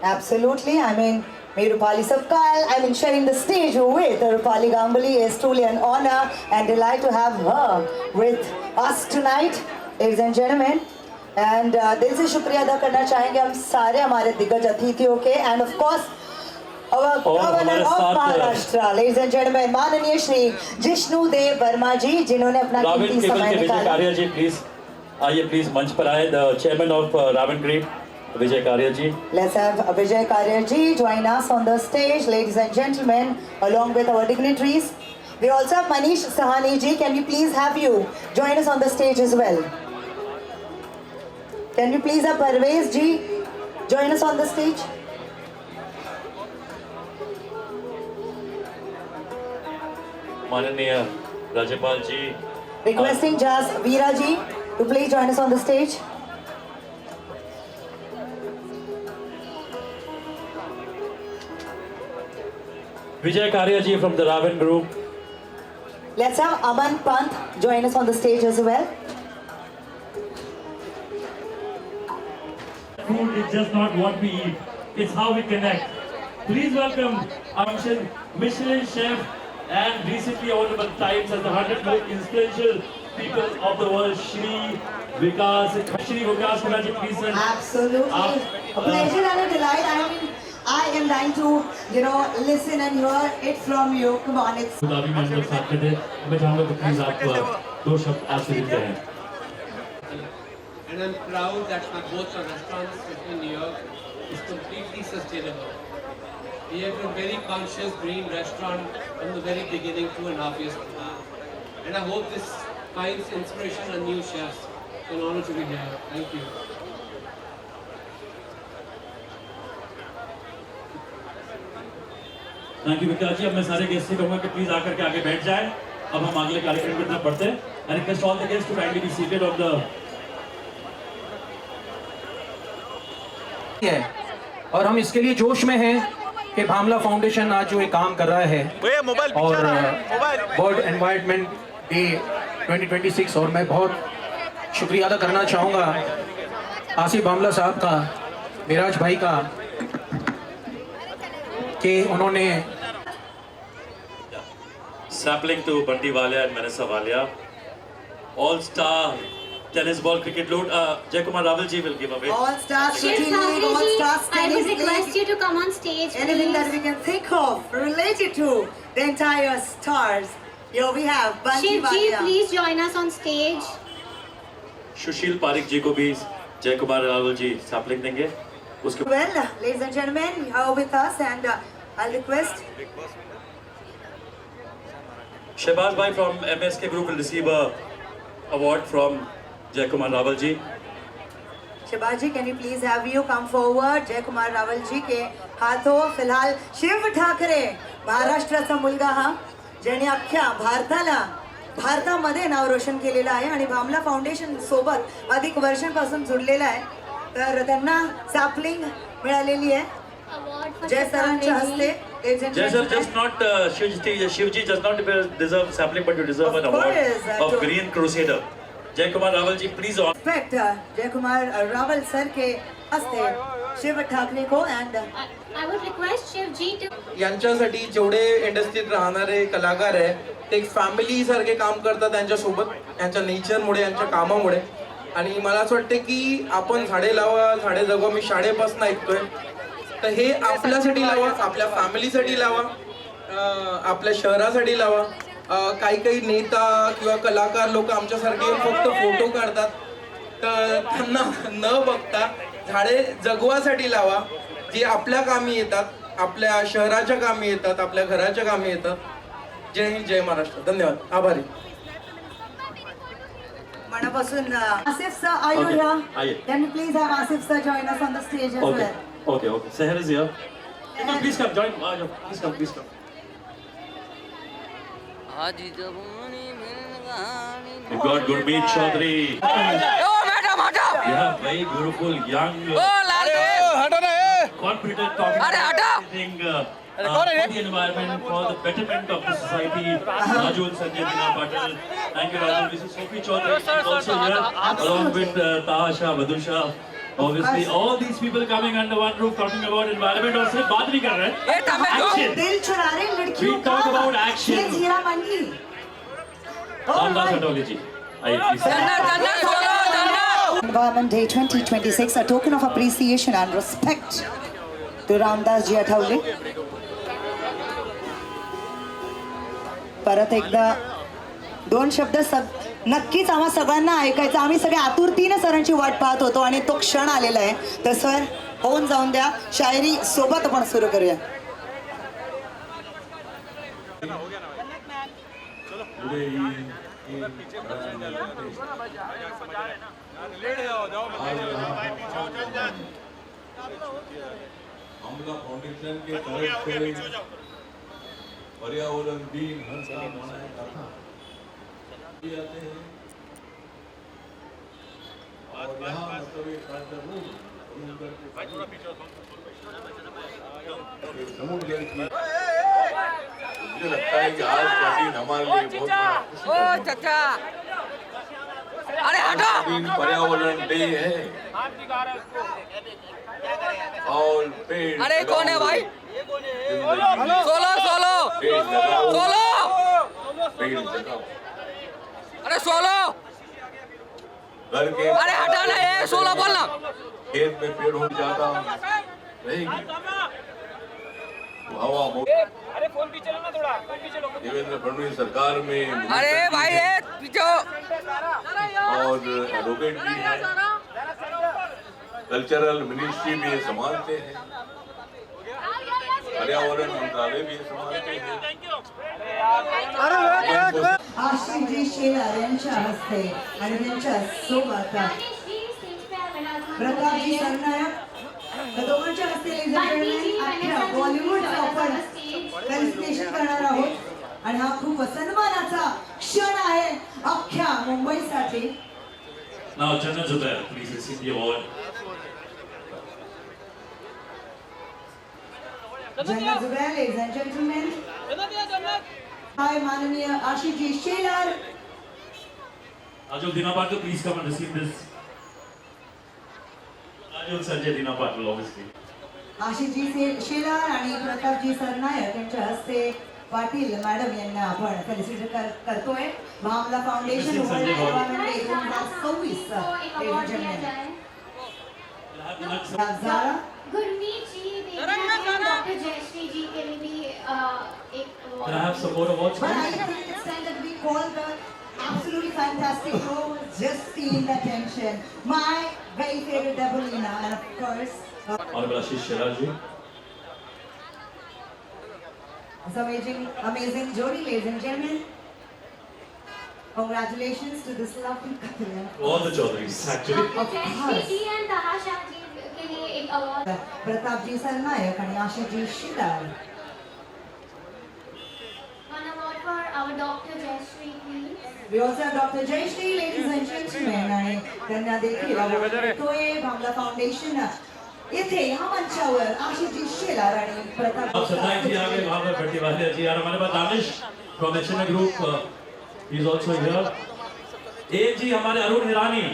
Absolutely. I mean, Rupali Sapkal, sharing the stage with Rupali Ganguly is truly an honor and delight to have her with us tonight, ladies and gentlemen. And दिल से शुक्रिया अदा करना चाहेंगे हम सारे हमारे दिग्गज अतिथियों के, and of course our governor of Maharashtra, ladies and gentlemen, माननीय श्री जिष्णु देव वर्मा जी, जिन्होंने अपना कीमती समय निकाला। विजय जी प्लीज आइए, प्लीज मंच पर आए। द चेयरमैन ऑफ रावण ग्रेड Vijay Karya ji. Let's have Vijay Karya ji join us on the stage, ladies and gentlemen, along with our dignitaries. We also have Manish Sahani ji. Can we please have you join us on the stage as well? Can we please have Parvez ji join us on the stage? माननीय राज्यपाल जी, requesting Jas Veera ji to please join us on the stage. Vijay Karya ji from the Ravan Group. Let's have Aman Pant join us on the stage as well. Food is just not what we eat, it's how we connect. Please welcome our Michelin chef and recently awarded by Times as the 100 most influential people of the world, Shri Vikas Khanna ji, please. Absolutely. A pleasure and a delight. I am dying to, listen and hear it from you. Come on, it's... गुलाबी में हम लोग साथ में थे। मैं चाहूँगा कि प्लीज आप 2 शब्द आशीर्वाद करें। And I'm proud that my both our restaurants in New York is completely sustainable. We have a very conscious green restaurant from the very beginning, 2.5 years ago. And I hope this finds inspiration on new chefs. It's an honor to be here. Thank you. Thank you Vikas ji. अब मैं सारे guest से कहूँगा कि please आकर के आगे बैठ जाएं। अब हम अगले कार्यक्रम की तरफ बढ़ते हैं। I request all the guests to kindly be seated on the और हम इसके लिए जोश में हैं कि भामला फाउंडेशन आज जो एक काम कर रहा है और वर्ल्ड एनवायरनमेंट डे 2026, और मैं बहुत शुक्रिया अदा करना चाहूँगा आसिफ भामला साहब का, मिराज भाई का, कि उन्होंने Sapling to Bunty Walia and Manasa Walia. All-star tennis ball cricket load. Jaikumar Rawal ji will give away. All-star Shiv shooting league, Sahni ji, all-star I would tennis request league. you to come on stage, Anything that please. we can think of related to the entire stars. Here we have Bunty Shiv ji, Walia. please join us on stage. Sushil Parik ji को भी Jaikumar Rawal ji sapling देंगे. उसके Well, ladies and gentlemen, you are with us, and I'll request Shehbaz bhai from MSK Group will receive a award from Jaikumar Rawal ji. Shivaji, can you please have you come forward? जय कुमार रावल जी के हाथों फिलहाल शिव ठाकरे, महाराष्ट्राचा मुलगा हा, ज्याने अख्ख्या भारतामध्ये नाव रोशन केलेलं आहे आणि भामला फाउंडेशन सोबत अधिक वर्षांपासून जुडलेला आहे. तर त्यांना सॅपलिंग मिळालेली आहे जय सरांच्या हस्ते. Jai sir, just not Shivji does not deserve sapling, but you deserve an award of Green Crusader. Jaikumar Rawal ji, please on. Respect जय कुमार रावल सर के हस्ते शिव ठाकरे को. and I would request Shiv ji to. यांच्यासाठी जेवढे इंडस्ट्रीत राहणारे कलाकार आहे ते एक फॅमिली सारखे काम करतात त्यांच्यासोबत, यांच्या नेचरमुळे, यांच्या कामामुळे. आणि मला असं वाटतं की आपण झाडे लावा झाडे जगवा, मी शाळेपासून ऐकतोय, तर हे आपल्यासाठी लावा, आपल्या फॅमिलीसाठी लावा, आपल्या शहरासाठी लावा. काही काही नेता किंवा कलाकार लोक आमच्यासारखे फक्त फोटो काढतात, तर त्यांना न बघता झाडे जगवासाठी लावा, जी आपल्या कामी येतात, आपल्या शहराच्या कामी येतात, आपल्या घराच्या कामी येतात. जय हिंद, जय महाराष्ट्र. धन्यवाद, आभारी. मनापासून Asif sir, are you here? Can you please have Asif sir join us on the stage as well? Okay. Seher is here. Please come, join. Please come. We got Gurmeet Chaudhary. Yeah, very beautiful young. Confident talking about everything for the environment, for the betterment of the society. Raju and Sanjay Bina Patel. Thank you, Raju. This is Sophie Chaudhary. She's also here along with Taha, Madhusha. Obviously, all these people coming under one roof talking about environment और सिर्फ बात नहीं कर रहे हैं. Action. दिल चुरा रहे लड़कियों We talk about action. ये हीरा मंडी. रामदास अटोली जी, आइए please. Environment Day 2026, a token of appreciation and respect to Ramdas ji Athawale. परत एकदा दोन शब्द नक्कीच आम्हा सगळ्यांना ऐकायचं. आम्ही सगळे आतुरतेने सरांची वाट पाहत होतो आणि तो क्षण आलेला आहे. तर सर होऊन जाऊन द्या, शायरी सोबत आपण सुरू करूया. भामला फाउंडेशन के तरफ से पर्यावरण दिन हर साल मनाया जाता आते हैं और यहाँ मतलब एक समुद्र की मुझे लगता है कि आज का दिन हमारे लिए बहुत दिन पर्यावरण डे है और पेड़ अरे कौन है भाई? सोलो पेड़ लगाओ. अरे सोलो, घर के अरे हटा ना, ये सोलो बोलना. खेत में पेड़ हो जाता रहेगी हवा. अरे फोन पीछे लो ना थोड़ा, फोन पीछे लो. देवेंद्र फडणवीस सरकार में अरे भाई ये पीछे और एडवोकेट भी है, कल्चरल मिनिस्ट्री भी ये संभालते हैं, पर्यावरण मंत्रालय भी ये संभालते हैं. आशिषजी शेलार यांच्या हस्ते आणि त्यांच्या सोबत प्रतापजी सरनायक या दोघांच्या हस्ते बॉलिवूडचं आपण फेलिसिटेशन करणार आहोत. आणि हा खूप सन्मानाचा क्षण आहे अख्ख्या मुंबईसाठी. Now, Chandan Zubair, please receive the award. Jannat Zubair, ladies and gentlemen. Hi, Mananiya Ashish Ji Shelar. Ajul Dina Patil, please come and receive this. Ajul Sanjay Dina Patil, obviously. Ashish जी शेलार आणि प्रताप जी सरनायक यांच्या हस्ते पाटील मॅडम यांना आपण felicitate करतोय Bhamla foundation world environment day 2024 Gurmeet ji doctor Jayashree ji के लिए भी एक Can I have some more awards? But I think it's time that we call the absolutely fantastic role, just stealing the attention. My very favorite Debolina, and of course, Honorable Ashish Shelar ji. this amazing jodi, ladies and gentlemen. Congratulations to this lovely couple. All the Chaudharys, actually. Jayashree ji and Tahasha ji के लिए एक award Pratap जी सरनायक आणि आशिष जी Shelar. One award for our Dr. Jayashree, please. We also have Dr. Jayashree, ladies and gentlemen, आणि त्यांना देखील award देतोय Bhamla foundation. इथे या मंचावर आशिष जी शेलार आणि प्रताप अब सदाई जी आगे वहाँ पर बैठी वाले जी और हमारे पास Danish from HNA Group, he is also here. ANG हमारे Arun Hirani,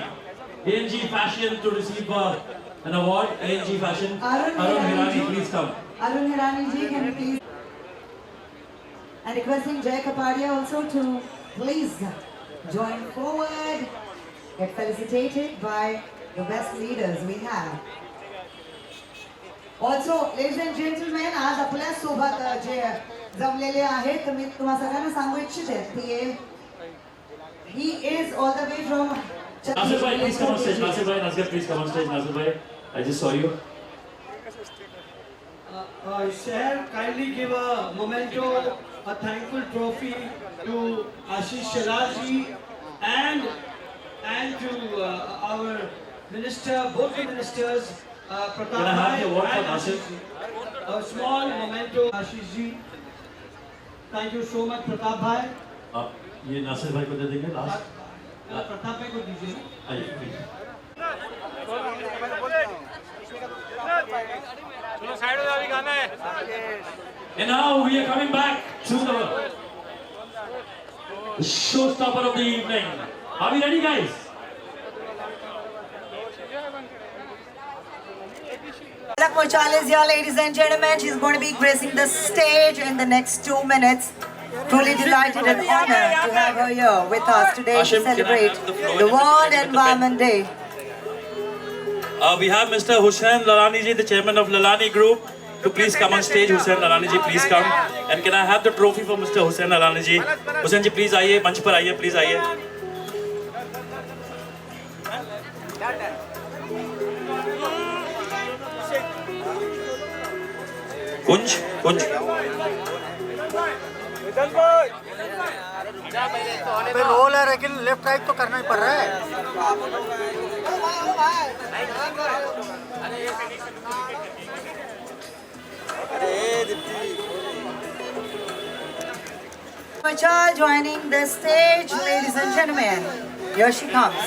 ANG Fashion to receive an award. ANG Fashion, Arun Hirani, please come. Arun Hirani ji, can you please? And requesting Jay Kapadia also to please join forward, get felicitated by the best leaders we have. Also, ladies and gentlemen, आज आपल्या सोबत जे जमलेले आहेत मी तुम्हा सगळ्यांना सांगू इच्छिते की he is all the way from Nasir bhai, please come on stage. Nasir bhai, Nasir, please come on stage. Nasir bhai, I just saw you. Share, kindly give a memento, a thankful trophy to Ashish Shelar ji and to our minister, both the ministers, Pratap Can I have the award for and Nasir? A small memento, Ashish ji. Thank you so much, Pratap bhai. आप ये नासिर भाई को दे देंगे last. Pratap भाई को दीजिए. आइए please. चलो साइड में अभी गाना है. And now we are coming back to the showstopper of the evening. Are we ready, guys? Palak Mochal is here, ladies and gentlemen. She's going to be gracing the stage in the next 2 minutes. Truly delighted and honored to have her here with us today to celebrate the World Environment Day. We have Mr. Hussain Lalani ji, the chairman of Lalani Group, to please come on stage. Hussain Lalani ji, please come. And can I have the trophy for Mr. Hussain Lalani ji? Hussain ji, please आइए, मंच पर आइए, please आइए. कुंज. Role है लेकिन left right तो करना ही पड़ रहा है. Mochal joining the stage, ladies and gentlemen. Here she comes.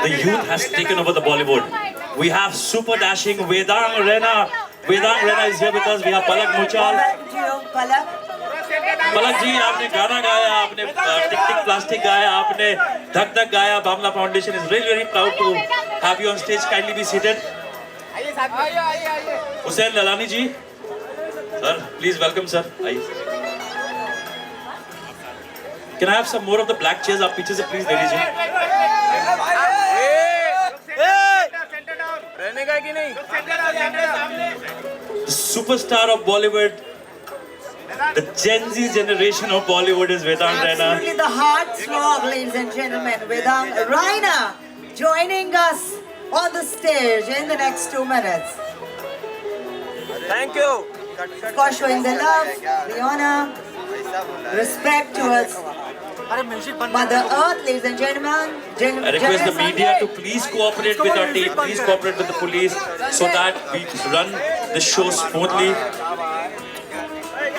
The youth has taken over the Bollywood. We have super dashing Vedang Rena. Vedang Rena is here with us. We have Palak Mochal. Palak ji, आपने गाना गाया, आपने टिक टिक plastic गाया, आपने धक धक गाया. Bhamla Foundation is really very proud to have you on stage. Kindly be seated. Hussain Lalani ji, sir, please welcome sir. Can I have some more of the black chairs? आप पीछे से please ले लीजिए. रहने का कि नहीं? The superstar of Bollywood, the Gen Z generation of Bollywood is Vedang Raina. Absolutely the heartthrob, ladies and gentlemen. Vedang Raina joining us on the stage in the next 2 minutes. Thank you. For showing the love, the honor, respect towards Mother Earth, ladies and gentlemen. I request the media to please cooperate with our team, please cooperate with the police so that we run the show smoothly.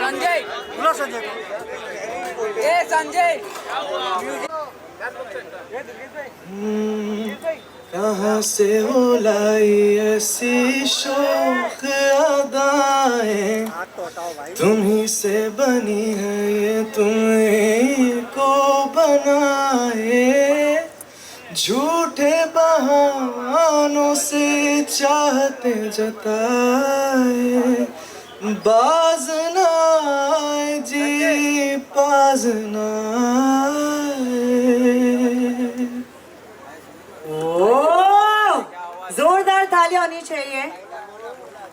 Sanjay, बोलो संजय को. Sanjay. कहाँ से हो लाई ऐसी शौक अदाएं, तुम्ही से बनी है ये तुम्ही को बनाए, झूठे बहानों से चाहते जताए, बाज ना आए जी बाज ना आए। ओह, जोरदार तालियां होनी चाहिए।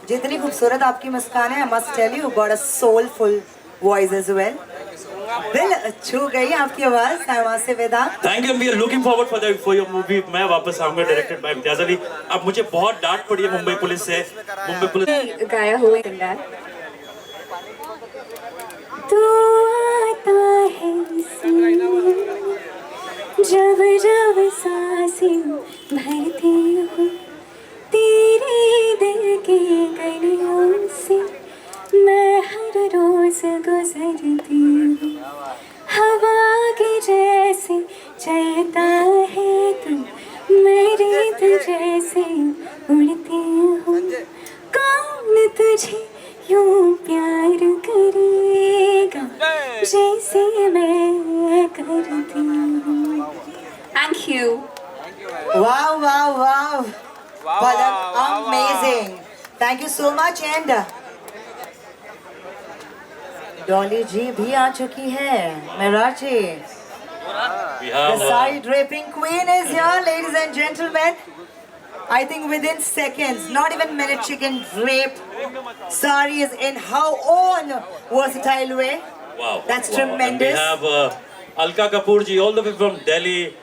जितनी खूबसूरत आपकी मुस्कान है, I must tell you, got a soulful voice as well. दिल छू गई आपकी आवाज। वहाँ से विदा। Thank you, and we are looking forward for your movie. मैं वापस आऊँगा, directed by इम्तियाज अली। अब मुझे बहुत डांट पड़ी है मुंबई पुलिस से। मुंबई पुलिस गाया हुआ है तू आता है जब जब सांसें भरती हूँ तेरे दिल के गलियों से, मैं हर रोज गुजरती हूँ हवा के जैसे चलता है तू, मेरे दिल जैसे उड़ती हूँ, कौन तुझे यूं प्यार करेगा जैसे मैं करती हूँ। Thank you. Wow, wow, wow. Palak, amazing. Thank you so much. And Dolly जी भी आ चुकी है। मेराज जी, the side draping queen is here, ladies and gentlemen. I think within seconds, not even minutes, she can drape saris in her own versatile way. Wow. That's wow. tremendous. And we have Alka Kapoor ji, all the way from Delhi,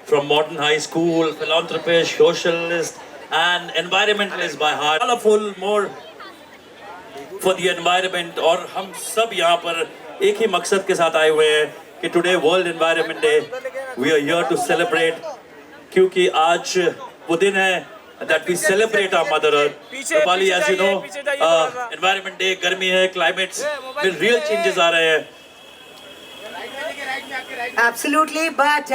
from Modern High School, philanthropist, socialist, and environmentalist by heart. Colorful, more for the environment. और हम सब यहाँ पर एक ही मकसद के साथ आए हुए हैं कि today World Environment Day, we are here to celebrate, क्योंकि आज वो दिन है that we celebrate our Mother Earth. Rupali, as you know, Environment Day, गर्मी है, climate में real changes आ रहे हैं. Absolutely, but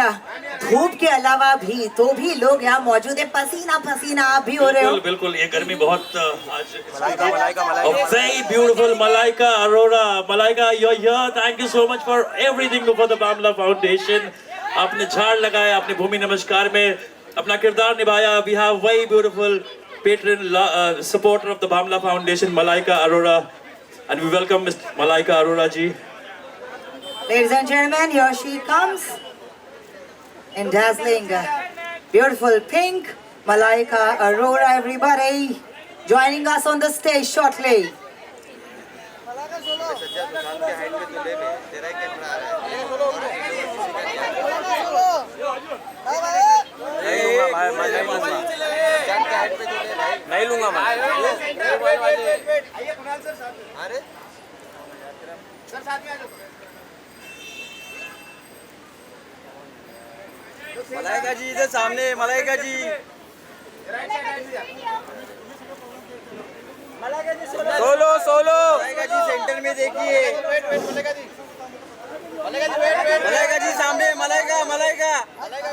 धूप के अलावा भी तो भी लोग यहाँ मौजूद है, पसीना पसीना आप भी हो रहे हो। बिल्कुल बिल्कुल, ये गर्मी बहुत आज very beautiful Malaika Arora. Malaika, you're here. Thank you so much for everything for the Bamla Foundation. आपने झाड़ लगाया, आपने भूमि नमस्कार में अपना किरदार निभाया. We have very beautiful patron supporter of the Bamla Foundation, Malaika Arora, and we welcome Ms. Malaika Arora ji. Ladies and gentlemen, here she comes in dazzling, beautiful pink. Malaika Arora, everybody, joining us on the stage shortly. नहीं लूंगा मैं। मलाइका जी इधर सामने, मलाइका जी solo solo, Malaika जी centre में देखिए, मलाइका जी सामने, Malaika Malaika.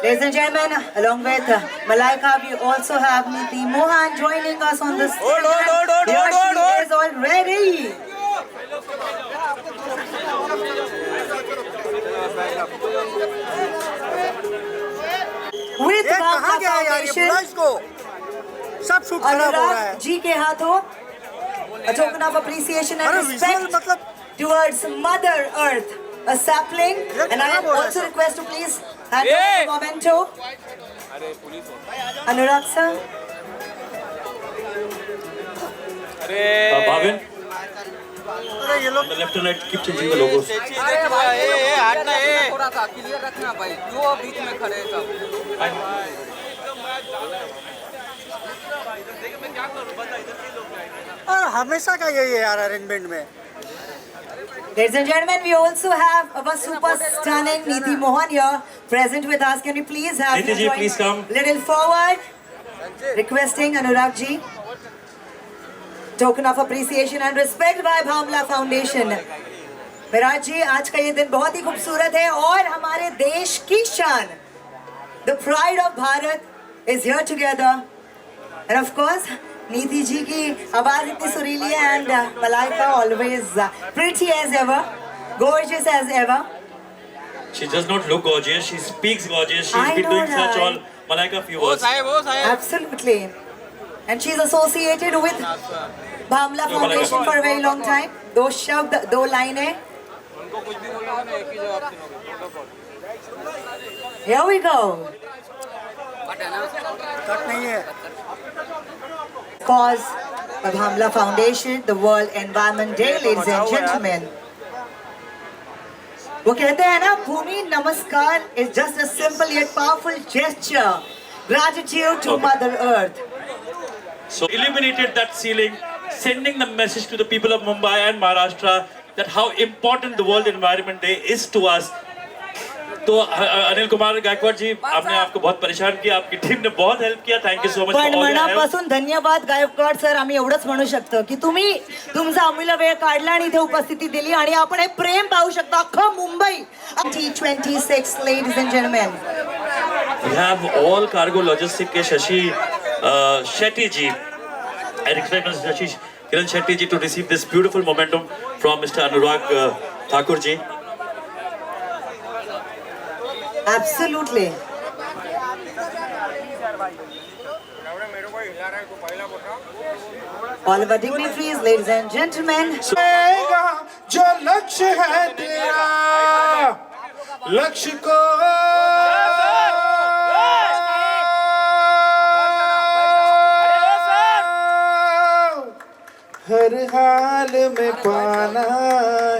Ladies and gentlemen, along with Malaika, we also have Niti Mohan joining us on the stage. Here she is already. With Bamla Foundation, सब shoot खराब हो रहा है जी के हाथों a token of appreciation and respect towards Mother Earth, a sapling, and I also request to please hand over the memento. Anurag sir. Bhavin, on the left and right, keep changing the logos. थोड़ा सा clear रखना भाई, क्यों बीच में खड़े हैं सब। और हमेशा का यही है यार अरेंजमेंट में। Ladies and gentlemen, we also have our super stunning Niti Mohan here present with us. Can we please have Niti ji, please come. Little forward. Requesting Anurag ji. Token of appreciation and respect by Bamla Foundation. Meraj जी, आज का ये दिन बहुत ही खूबसूरत है और हमारे देश की शान The pride of Bharat is here together. And of course, Neeti ji ki आवाज इतनी सुरीली है and Malaika always pretty as ever, gorgeous as ever. She does not look gorgeous, she speaks gorgeous. She's I been know, doing such right? all Malaika few words. Absolutely. And she's associated with Bhamla Foundation for a very long time. दो शब्द, दो लाइनें. Here we go. Cause of Bhamla Foundation, the World Environment Day, ladies and gentlemen. वो कहते हैं ना, भूमि नमस्कार is just a simple yet powerful gesture. Gratitude to Mother Earth. So illuminated that ceiling, sending the message to the people of Mumbai and Maharashtra that how important the World Environment Day is to us. तो अनिल कुमार गायकवाड जी, आपने आपको बहुत परेशान किया, आपकी team ने बहुत help किया. Thank you so much. पण मनापासून धन्यवाद गायकवाड सर. आम्ही एवढंच म्हणू शकतो की तुम्ही तुमचा अमूल्य वेळ काढला आणि इथे उपस्थिती दिली आणि आपण हे प्रेम पाहू शकतो अख्खा Mumbai. T26, ladies and gentlemen. We have all cargo logistics के Shashi Shetty ji. I expect Mr. Shashi Kiran Shetty ji to receive this beautiful momentum from Mr. Anurag Thakur ji. Absolutely. All of our dignitaries, ladies and gentlemen. जो लक्ष्य है तेरा, लक्ष्य को हर हाल में पाना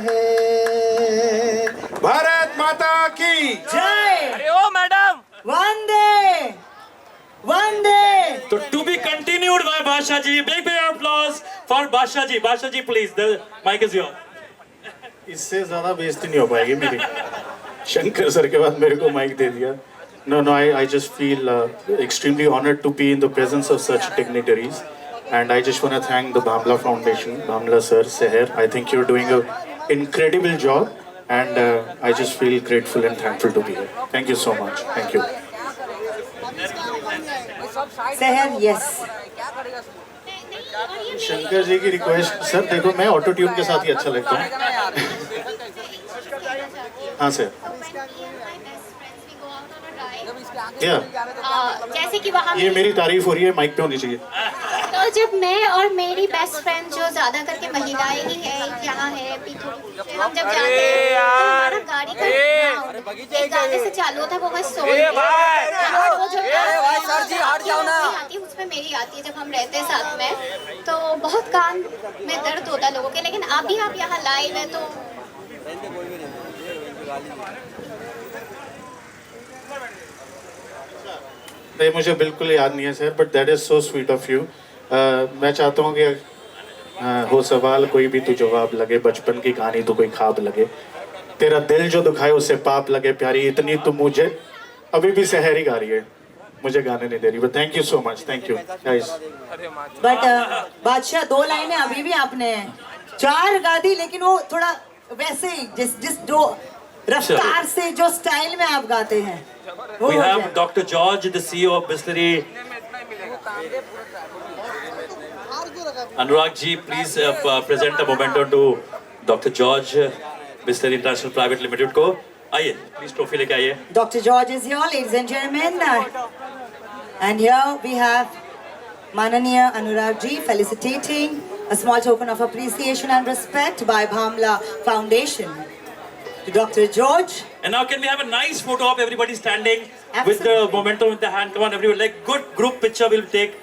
है. भारत माता की जय. अरे ओ मैडम, वंदे वंदे. So to be continued by Basha ji. Big applause for Basha ji. Basha ji, please. The mic is yours. इससे ज्यादा बेइज्जती नहीं हो पाएगी मेरी. शंकर सर के बाद मेरे को माइक दे दिया. No, I just feel extremely honored to be in the presence of such dignitaries. And I just want to thank the Bhamla Foundation, Bhamla sir, Seher. I think you're doing an incredible job. And I just feel grateful and thankful to be here. Thank you so much. Thank you. Seher, yes. Shankar ji की request. Sir देखो, मैं auto tune के साथ ही अच्छा लगता हूँ. हाँ sir. जैसे कि वहाँ ये मेरी तारीफ हो रही है, माइक पे होनी चाहिए. तो जब मैं और मेरी बेस्ट फ्रेंड जो ज्यादा करके महिलाएं ही है यहाँ है, हम जब जाते हैं तो हमारा गाड़ी का एक गाने से चालू होता है, वो बस सोल वो जो आती है उसमें मेरी आती है जब हम रहते हैं साथ में. तो बहुत कान में दर्द होता है लोगों के, लेकिन अभी आप यहाँ लाइव है तो नहीं, मुझे बिल्कुल याद नहीं है sir, but that is so sweet of you. मैं चाहता हूँ कि हो सवाल कोई भी तो जवाब लगे, बचपन की कहानी तो कोई ख्वाब लगे, तेरा दिल जो दुखाए उससे पाप लगे, प्यारी इतनी तुम मुझे. अभी भी सहरी गा रही है, मुझे गाने नहीं दे रही. But thank you so much. Thank you guys. But बादशाह, दो लाइनें अभी भी आपने 4 गा दी, लेकिन वो थोड़ा वैसे ही जिस जो रफ्तार से, जो स्टाइल में आप गाते हैं. We have Dr. George, the CEO of Bisleri. Anurag ji, please present the momentum to Dr. George, Bisleri International Private Limited को. आइए, please trophy लेके आइए. Dr. George is here, ladies and gentlemen. And here we have Mananiya Anurag ji felicitating a small token of appreciation and respect by Bhamla Foundation to Dr. George. And now can we have a nice photo of everybody standing with the momentum in the hand? Come on everyone, like good group picture we'll take.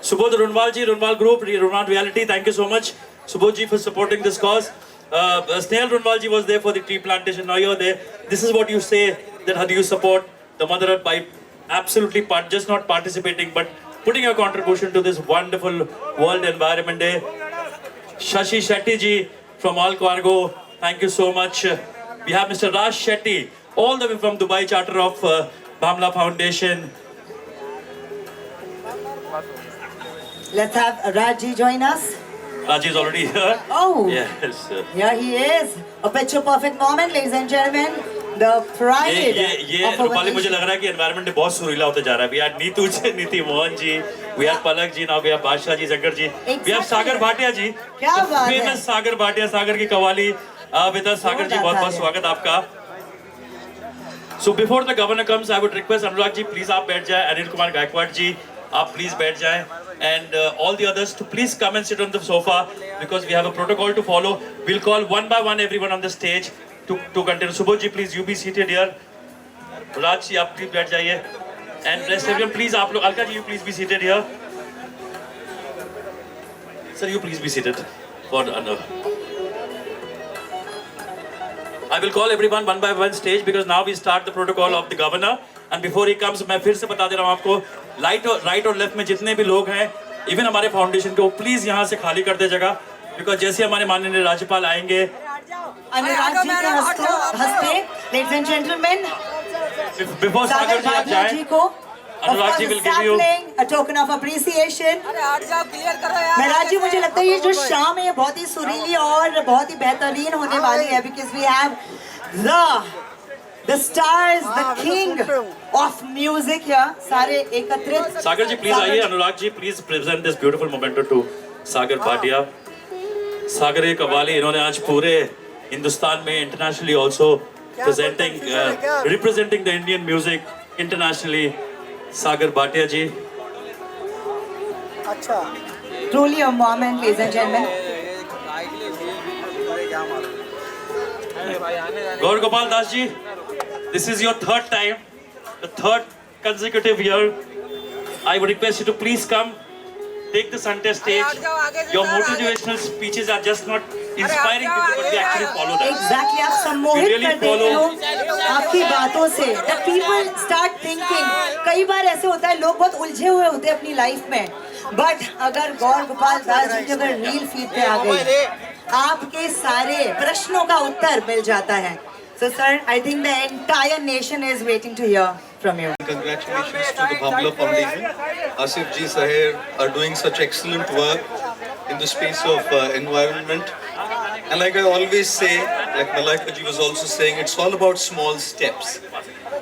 Subodh Runwal ji, Runwal Group, Runwal Reality, thank you so much. Subodh ji for supporting this cause. Snehal Runwal ji was there for the tree plantation, now you're there. This is what you say, that how do you support the Mother Earth by absolutely just not participating, but putting your contribution to this wonderful World Environment Day. Shashi Shetty ji from All Cargo, thank you so much. We have Mr. Raj Shetty, all the way from Dubai, charter of Bhamla Foundation. Let's have Raji join us. Raji is already here. Oh, yes. Here he is. A picture perfect moment, ladies and gentlemen. the pride ये of our Rupali, मुझे nation. लग रहा है कि environment बहुत सुरीला होते जा रहा है. We had नीतू जी, नीति Mohan ji, we had Palak ji, now we have Badshah ji, Shankar ji, we have सागर भाटिया जी, क्या बात है? famous सागर भाटिया, सागर की कवाली with us. सागर जी, बहुत बहुत स्वागत आपका. So before the governor comes, I would request Anurag ji, please आप बैठ जाए. Anil Kumar Gaikwad जी, आप please बैठ जाए. And all the others to please come and sit on the sofa because we have a protocol to follow. We'll call one by one everyone on the stage to continue. Subodh ji, please you be seated here. Raj ji, आप please बैठ जाइए. And rest everyone, please आप लोग, Alka ji, you please be seated here. Sir, you please be seated for I will call everyone one by one stage because now we start the protocol of the governor. And before he comes, मैं फिर से बता दे रहा हूँ आपको, right और left में जितने भी लोग हैं, इवन हमारे फाउंडेशन के, वो प्लीज यहाँ से खाली कर दे जगह, बिकॉज जैसे हमारे माननीय राज्यपाल आएंगे. अनुराग जी के हस्ते, ladies and gentlemen, before सागर जी आप जाएं, अनुराग ji will give you a token of appreciation. महाराज जी, मुझे लगता है ये जो शाम है ये बहुत ही सुरीली और बहुत ही बेहतरीन होने वाली है because we have the stars, the king of music here. सारे एकत्रित. सागर जी प्लीज आइए. Anurag ji please present this beautiful memento to Sagar Bhatia. Sagar एक कव्वाली, इन्होंने आज पूरे हिंदुस्तान में internationally also representing the Indian music internationally. Sagar Bhatia ji. अच्छा. Truly a moment, ladies and gentlemen. Gaur Gopal Das ji, this is your third time, the third consecutive year. I would request you to please come, take the center stage. Your motivational speeches are just not inspiring people, but we actually follow that. Exactly, आप सम्मोहित कर देते हो आपकी बातों से. The people start thinking. कई बार ऐसे होता है, लोग बहुत उलझे हुए होते हैं अपनी लाइफ में, बट अगर गौर गोपाल दास जी अगर रील फीड पे आ गई, आपके सारे प्रश्नों का उत्तर मिल जाता है. So sir, I think the entire nation is waiting to hear from you. Congratulations to the Bhamla Foundation. Asif ji, Sahir are doing such excellent work in the space of environment. And like I always say, like Malaika ji was also saying, it's all about small steps.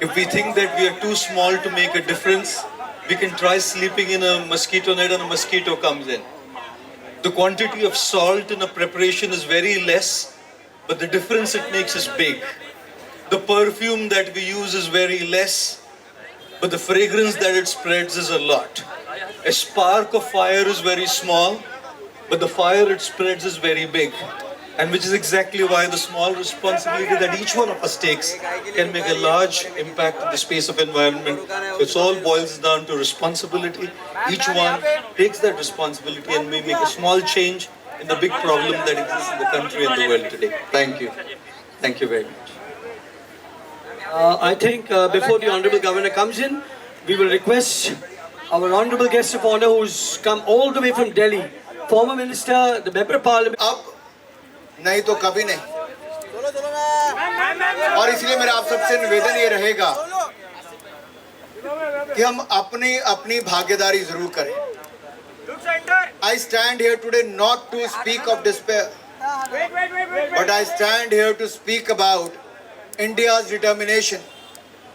If we think that we are too small to make a difference, we can try sleeping in a mosquito net and a mosquito comes in. The quantity of salt in a preparation is very less, but the difference it makes is big. The perfume that we use is very less, but the fragrance that it spreads is a lot. A spark of fire is very small, but the fire it spreads is very big. And which is exactly why the small responsibility that each one of us takes can make a large impact in the space of environment. So it all boils down to responsibility. Each one takes that responsibility and may make a small change in the big problem that exists in the country and the world today. Thank you. Thank you very much. I think before the Honorable Governor comes in, we will request our Honorable Guest of Honor who's come all the way from Delhi, former Minister, the Member of Parliament. अब नहीं तो कभी नहीं. और इसलिए मेरा आप सबसे निवेदन ये रहेगा कि हम अपनी अपनी भागीदारी जरूर करें. I stand here today not to speak of despair, but I stand here to speak about India's determination,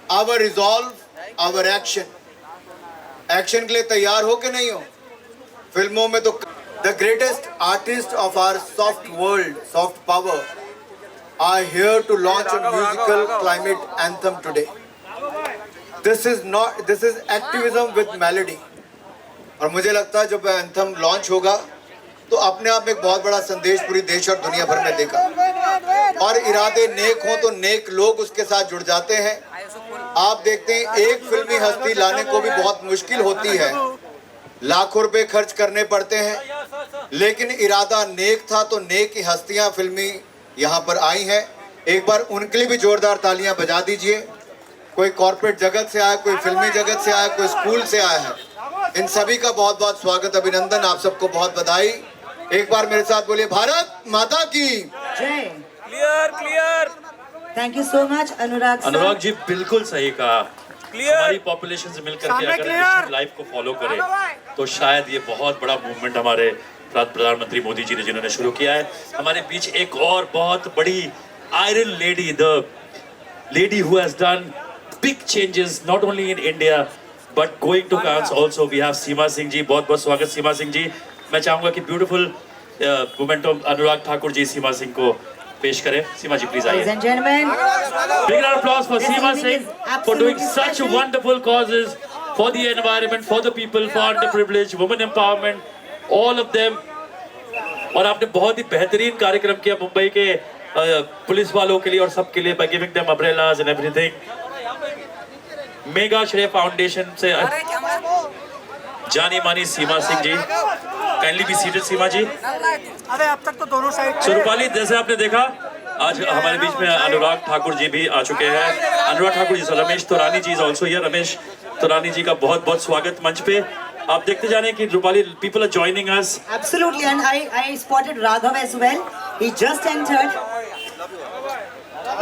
our resolve, our action. Action के लिए तैयार हो कि नहीं हो? फिल्मों में तो the greatest artists of our soft world, soft power, are here to launch a musical climate anthem today. This is activism with melody. और मुझे लगता है जब एंथम लॉन्च होगा तो अपने आप में एक बहुत बड़ा संदेश पूरी देश और दुनिया भर में देगा. और इरादे नेक हों तो नेक लोग उसके साथ जुड़ जाते हैं. आप देखते हैं एक फिल्मी हस्ती लाने को भी बहुत मुश्किल होती है, लाखों रुपए खर्च करने पड़ते हैं, लेकिन इरादा नेक था तो नेक की हस्तियां फिल्मी यहाँ पर आई हैं. एक बार उनके लिए भी जोरदार तालियां बजा दीजिए. कोई कॉर्पोरेट जगत से आया, कोई फिल्मी जगत से आया, कोई स्कूल से आया है. इन सभी का बहुत बहुत स्वागत, अभिनंदन, आप सबको बहुत बधाई. एक बार मेरे साथ बोलिए भारत माता की जय. Clear. Thank you so much Anurag. Anurag ji बिल्कुल सही कहा. हमारी पॉपुलेशन से मिलकर के अगर मिशन लाइफ को फॉलो करें तो शायद ये बहुत बड़ा मूवमेंट हमारे प्रधानमंत्री मोदी जी ने जिन्होंने शुरू किया है. हमारे बीच एक और बहुत बड़ी iron lady, the lady who has done big changes not only in India but going to Cannes also. We have Seema Singh ji. बहुत स्वागत Seema Singh ji. मैं चाहूँगा कि beautiful momentum अनुराग ठाकुर जी सीमा सिंह को पेश करें. सीमा जी please आइए. Ladies and gentlemen, big round of applause for Seema Singh for doing such wonderful causes for the environment, for the people, for underprivileged, women empowerment, all of them. और आपने बहुत ही बेहतरीन कार्यक्रम किया मुंबई के पुलिस वालों के लिए और सब के लिए by giving them umbrellas and everything. Mega श्रेय फाउंडेशन से जानी मानी सीमा Singh ji, kindly be seated सीमा जी. अरे अब तक तो दोनों साइड. सो रूपाली, जैसे आपने देखा आज हमारे बीच में अनुराग ठाकुर जी भी आ चुके हैं. अनुराग ठाकुर जी, रमेश तोरानी जी is also here. Ramesh Torani जी का बहुत बहुत स्वागत मंच पे. आप देखते जा रहे हैं कि Rupali people are joining us. Absolutely, and I spotted Raghav as well. He just entered.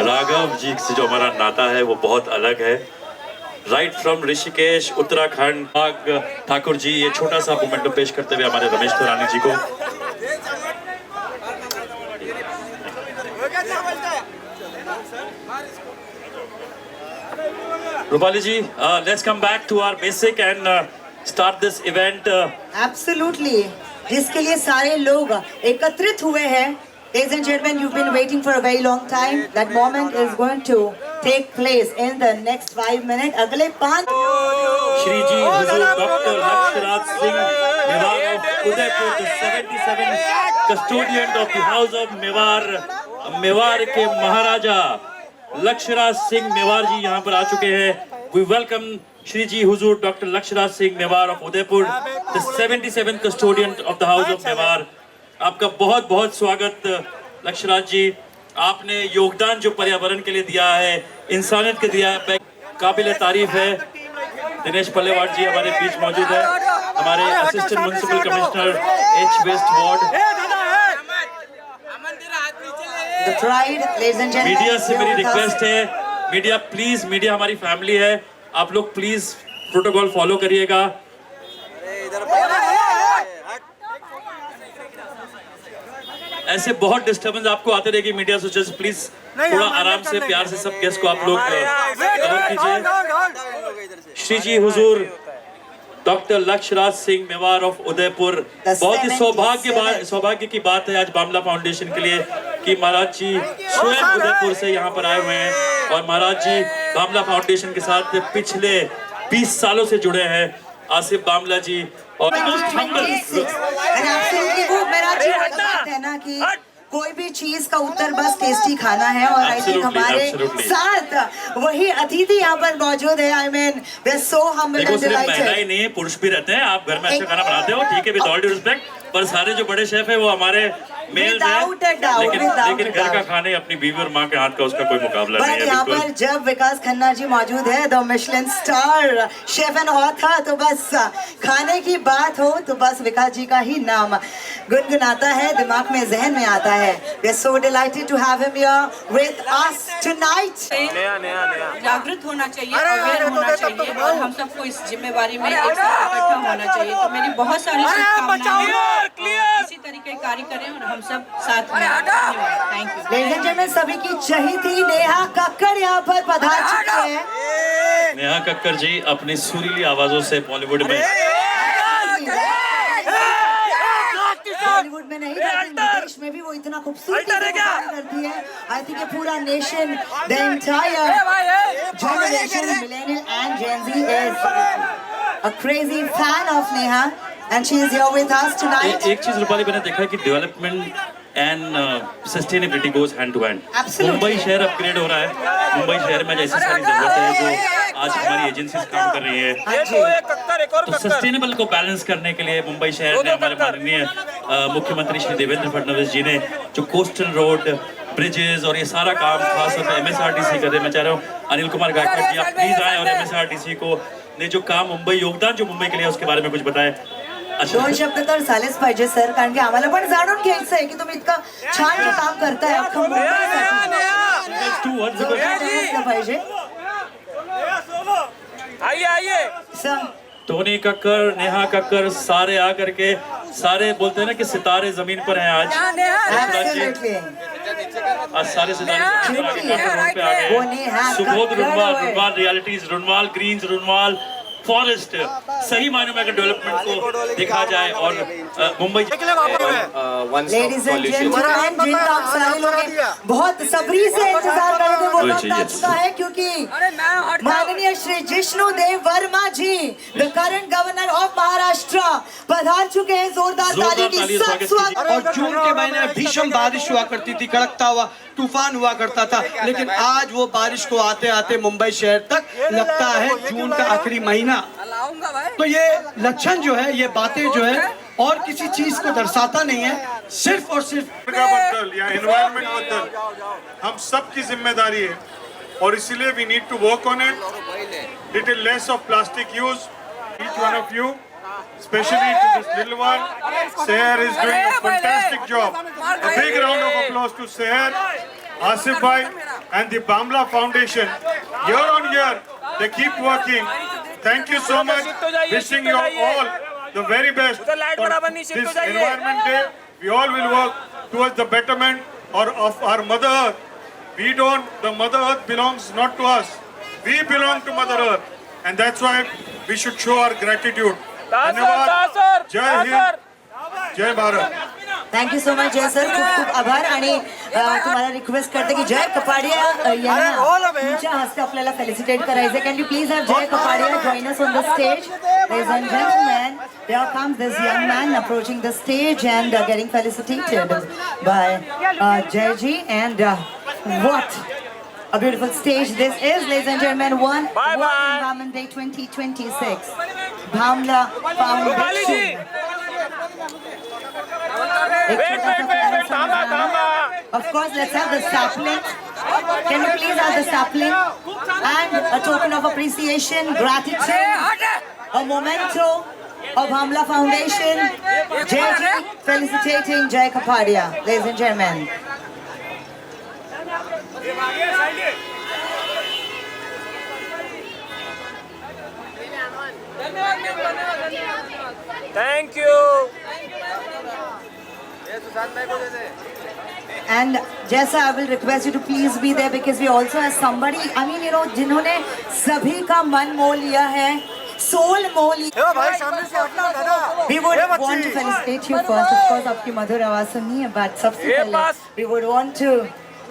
Raghav ji से जो हमारा नाता है वो बहुत अलग है. Right from Rishikesh Uttarakhand. ठाकुर जी ये छोटा सा मोमेंटम पेश करते हुए हमारे रमेश तोरानी जी को. रूपाली जी, let's come back to our basic and start this event. Absolutely, जिसके लिए सारे लोग एकत्रित हुए हैं. Ladies and gentlemen, you've been waiting for a very long time. That moment is going to take place in the next 5 minutes. अगले 5. श्री जी हुजूर doctor Lakshraj Singh Mewar of Udaipur, the 77 custodian of the house of Mewar, Mewar के महाराजा लक्षराज सिंह मेवार जी यहाँ पर आ चुके हैं. We welcome श्री जी हुजूर doctor Lakshraj Singh Mewar of Udaipur, the 77 custodian of the house of Mewar. आपका बहुत बहुत स्वागत लक्षराज जी. आपने योगदान जो पर्यावरण के लिए दिया है, इंसानियत के दिया है, काबिल तारीफ है. दिनेश पल्लेवाड जी हमारे बीच मौजूद है, हमारे assistant municipal commissioner H west ward. Media से मेरी रिक्वेस्ट है, मीडिया प्लीज, मीडिया हमारी फैमिली है, आप लोग प्लीज प्रोटोकॉल फॉलो करिएगा. ऐसे बहुत डिस्टर्बेंस आपको आते रहेगी मीडिया से, प्लीज थोड़ा आराम से प्यार से सब गेस्ट को आप लोग कवर कीजिए. श्री जी हुजूर डॉक्टर लक्षराज सिंह मेवार ऑफ उदयपुर, बहुत ही सौभाग्य की बात है आज बामला फाउंडेशन के लिए कि महाराज जी स्वयं उदयपुर से यहाँ पर आए हुए हैं और महाराज जी बामला फाउंडेशन के साथ पिछले 20 सालों से जुड़े हैं. आसिफ बामला जी और है ना कि कोई भी चीज का उत्तर बस टेस्टी खाना है. और आई थिंक हमारे साथ वही अतिथि यहाँ पर मौजूद है. I mean we are so humble and delighted. महिला ही नहीं है, पुरुष भी रहते हैं. आप घर में अच्छा खाना बनाते हो, ठीक है, विद ऑल ड्यू रिस्पेक्ट, पर सारे जो बड़े शेफ है वो हमारे मेल हैं. लेकिन घर का खाने अपनी बीवी और माँ के हाथ का उसका कोई मुकाबला नहीं है. यहाँ पर जब विकास खन्ना जी मौजूद है, the Michelin star chef and author, तो बस खाने की बात हो तो बस विकास जी का ही नाम गुनगुनाता है, दिमाग में जहन में आता है. We are so delighted to have him here with us tonight. जागृत होना चाहिए, अवेयर होना चाहिए और हम सबको इस जिम्मेवारी में एक साथ इकट्ठा होना चाहिए. तो मेरी बहुत सारी शुभकामनाएं, इसी तरीके कार्य करें और हम सब साथ में. Thank you. Ladies and gentlemen, सभी की चहेती नेहा कक्कड़ यहाँ पर पधार चुके हैं. नेहा कक्कड़ जी अपनी सुरीली आवाजों से बॉलीवुड में बॉलीवुड में नहीं, विदेश में भी वो इतना खूबसूरती से काम करती है. आई थिंक ये पूरा nation, the entire generation, millennial and Gen Z is a crazy fan of Neha and she is here with us tonight. एक चीज रूपाली मैंने देखा है कि development and sustainability goes hand to hand. Mumbai शहर अपग्रेड हो रहा है. मुंबई शहर में जैसी सारी जरूरतें हैं जो आज हमारी एजेंसीज काम कर रही है, तो सस्टेनेबल को बैलेंस करने के लिए मुंबई शहर ने, हमारे माननीय मुख्यमंत्री श्री देवेंद्र फडणवीस जी ने जो कोस्टल रोड, ब्रिजेस और ये सारा काम खासतौर पर MSRTC कर रहे हैं. मैं चाह रहा हूँ अनिल कुमार गायकवाड़ जी आप प्लीज आए और MSRTC को ने जो काम मुंबई, योगदान जो मुंबई के लिए उसके बारे में कुछ बताएं. दोन शब्द तर झालेच पाहिजे सर, कारण की आम्हाला पण जाणून घ्यायचं आहे की तुम्ही इतकं छान जे काम करताय अख्खं मुंबईसाठी पाहिजे. आइए टोनी कक्कर, नेहा कक्कर सारे आकर के, सारे बोलते हैं ना कि सितारे जमीन पर हैं आज. आज सारे सितारे पे आ गए। Subodh Runwal realties, Runwal greens, Runwal forest, सही मायने में अगर डेवलपमेंट को देखा जाए और मुंबई लेडीज एंड जेंटलमैन, जिनका आप सारे लोग बहुत सब्री से इंतजार कर रहे थे, वो वक्त आ चुका है क्योंकि माननीय Shri Jishnudev Varma ji, the current governor of Maharashtra, पधार चुके हैं। जोरदार ताली के साथ स्वागत। और जून के महीने में भीषण बारिश हुआ करती थी, कड़कता हुआ तूफान हुआ करता था, लेकिन आज वो बारिश को आते आते मुंबई शहर तक लगता है जून का आखिरी महीना। तो ये लक्षण जो है, ये बातें जो है और किसी चीज को दर्शाता नहीं है, सिर्फ और सिर्फ बद्दल या एनवायरनमेंट बद्दल हम सब की जिम्मेदारी है और इसीलिए we need to work on it. Little less of plastic use, each one of you, especially to this little one. Seher is doing a fantastic job. A big round of applause to Seher, Asif bhai and the Bamla Foundation. Year on year, they keep working. Thank you so much. Wishing you all the very best for this Environment Day. We all will work towards the betterment of our Mother Earth. The Mother Earth belongs not to us. We belong to Mother Earth. And that's why we should show our gratitude. धन्यवाद, जय हिंद, जय Bharat. Thank you so much जय sir, खूप खूप आभार। आणि तुम्हाला request करते की जय कपाडिया यांना तुमच्या हस्ते आपल्याला फेलिसिटेट करायचे। कॅन यू प्लीज हॅव जय Kapadia join us on the stage? Ladies and gentleman, here comes this young man approaching the stage and getting felicitated by Jay ji, and what a beautiful stage this is, ladies and gentlemen. One World Environment Day 2026, Bhamla Foundation. Of course, let's have the sapling. Can you please have the sapling and a token of appreciation, gratitude, a memento of Bhamla Foundation. Jay ji felicitating Jay Kapadia, ladies and gentlemen. Thank you. And Jessa, I will request you to please be there because we also have somebody, I mean, you know, जिन्होंने सभी का मन मोह लिया है, soul मोह लिया। We would want to felicitate you first, of course, आपकी मधुर आवाज सुननी है, but सबसे पहले we would want to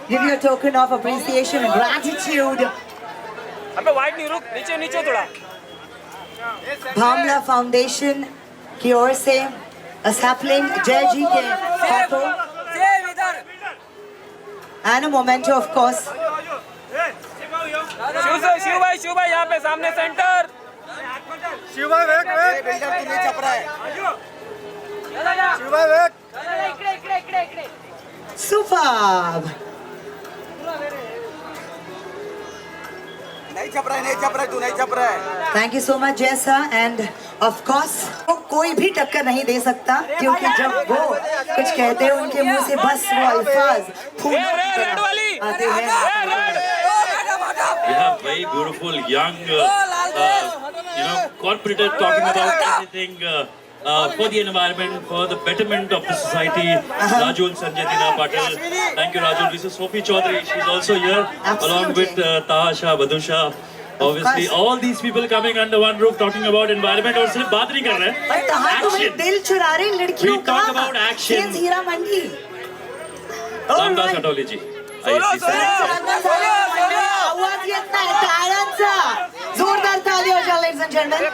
give you a token of appreciation and gratitude. अबे वाइट नहीं, रुक, नीचे नीचे थोड़ा। Bhamla Foundation की ओर से a sapling जय जी के हाथों and a memento, of course. Shiv भाई यहाँ पे सामने सेंटर। शिव भाई वेट बिल्डर तू नहीं छप रहा है। शिव भाई वेट। Superb. नहीं छप रहा है, तू नहीं छप रहा है। Thank you so much Jessa, and of course कोई भी टक्कर नहीं दे सकता क्योंकि जब वो कुछ कहते हैं उनके मुंह से बस वो अल्फाज फूल आते हैं। We have very beautiful young, corporators talking about anything for the environment, for the betterment of the society. Rajul Sanjay Dina Patil. Thank you, Rajul. This is Sophie Chaudhary. She's also here, along with Taha Badusha. Obviously, all these people coming under one roof talking about environment. और सिर्फ बात नहीं कर रहे हैं, action. दिल चुरा रही लड़कियों का। We talk about action. Heera Mandi. Ramdas अटोली जी। आवाज येत नाही, टाळ्यांचा जोरदार ताली हो, ladies and gentlemen.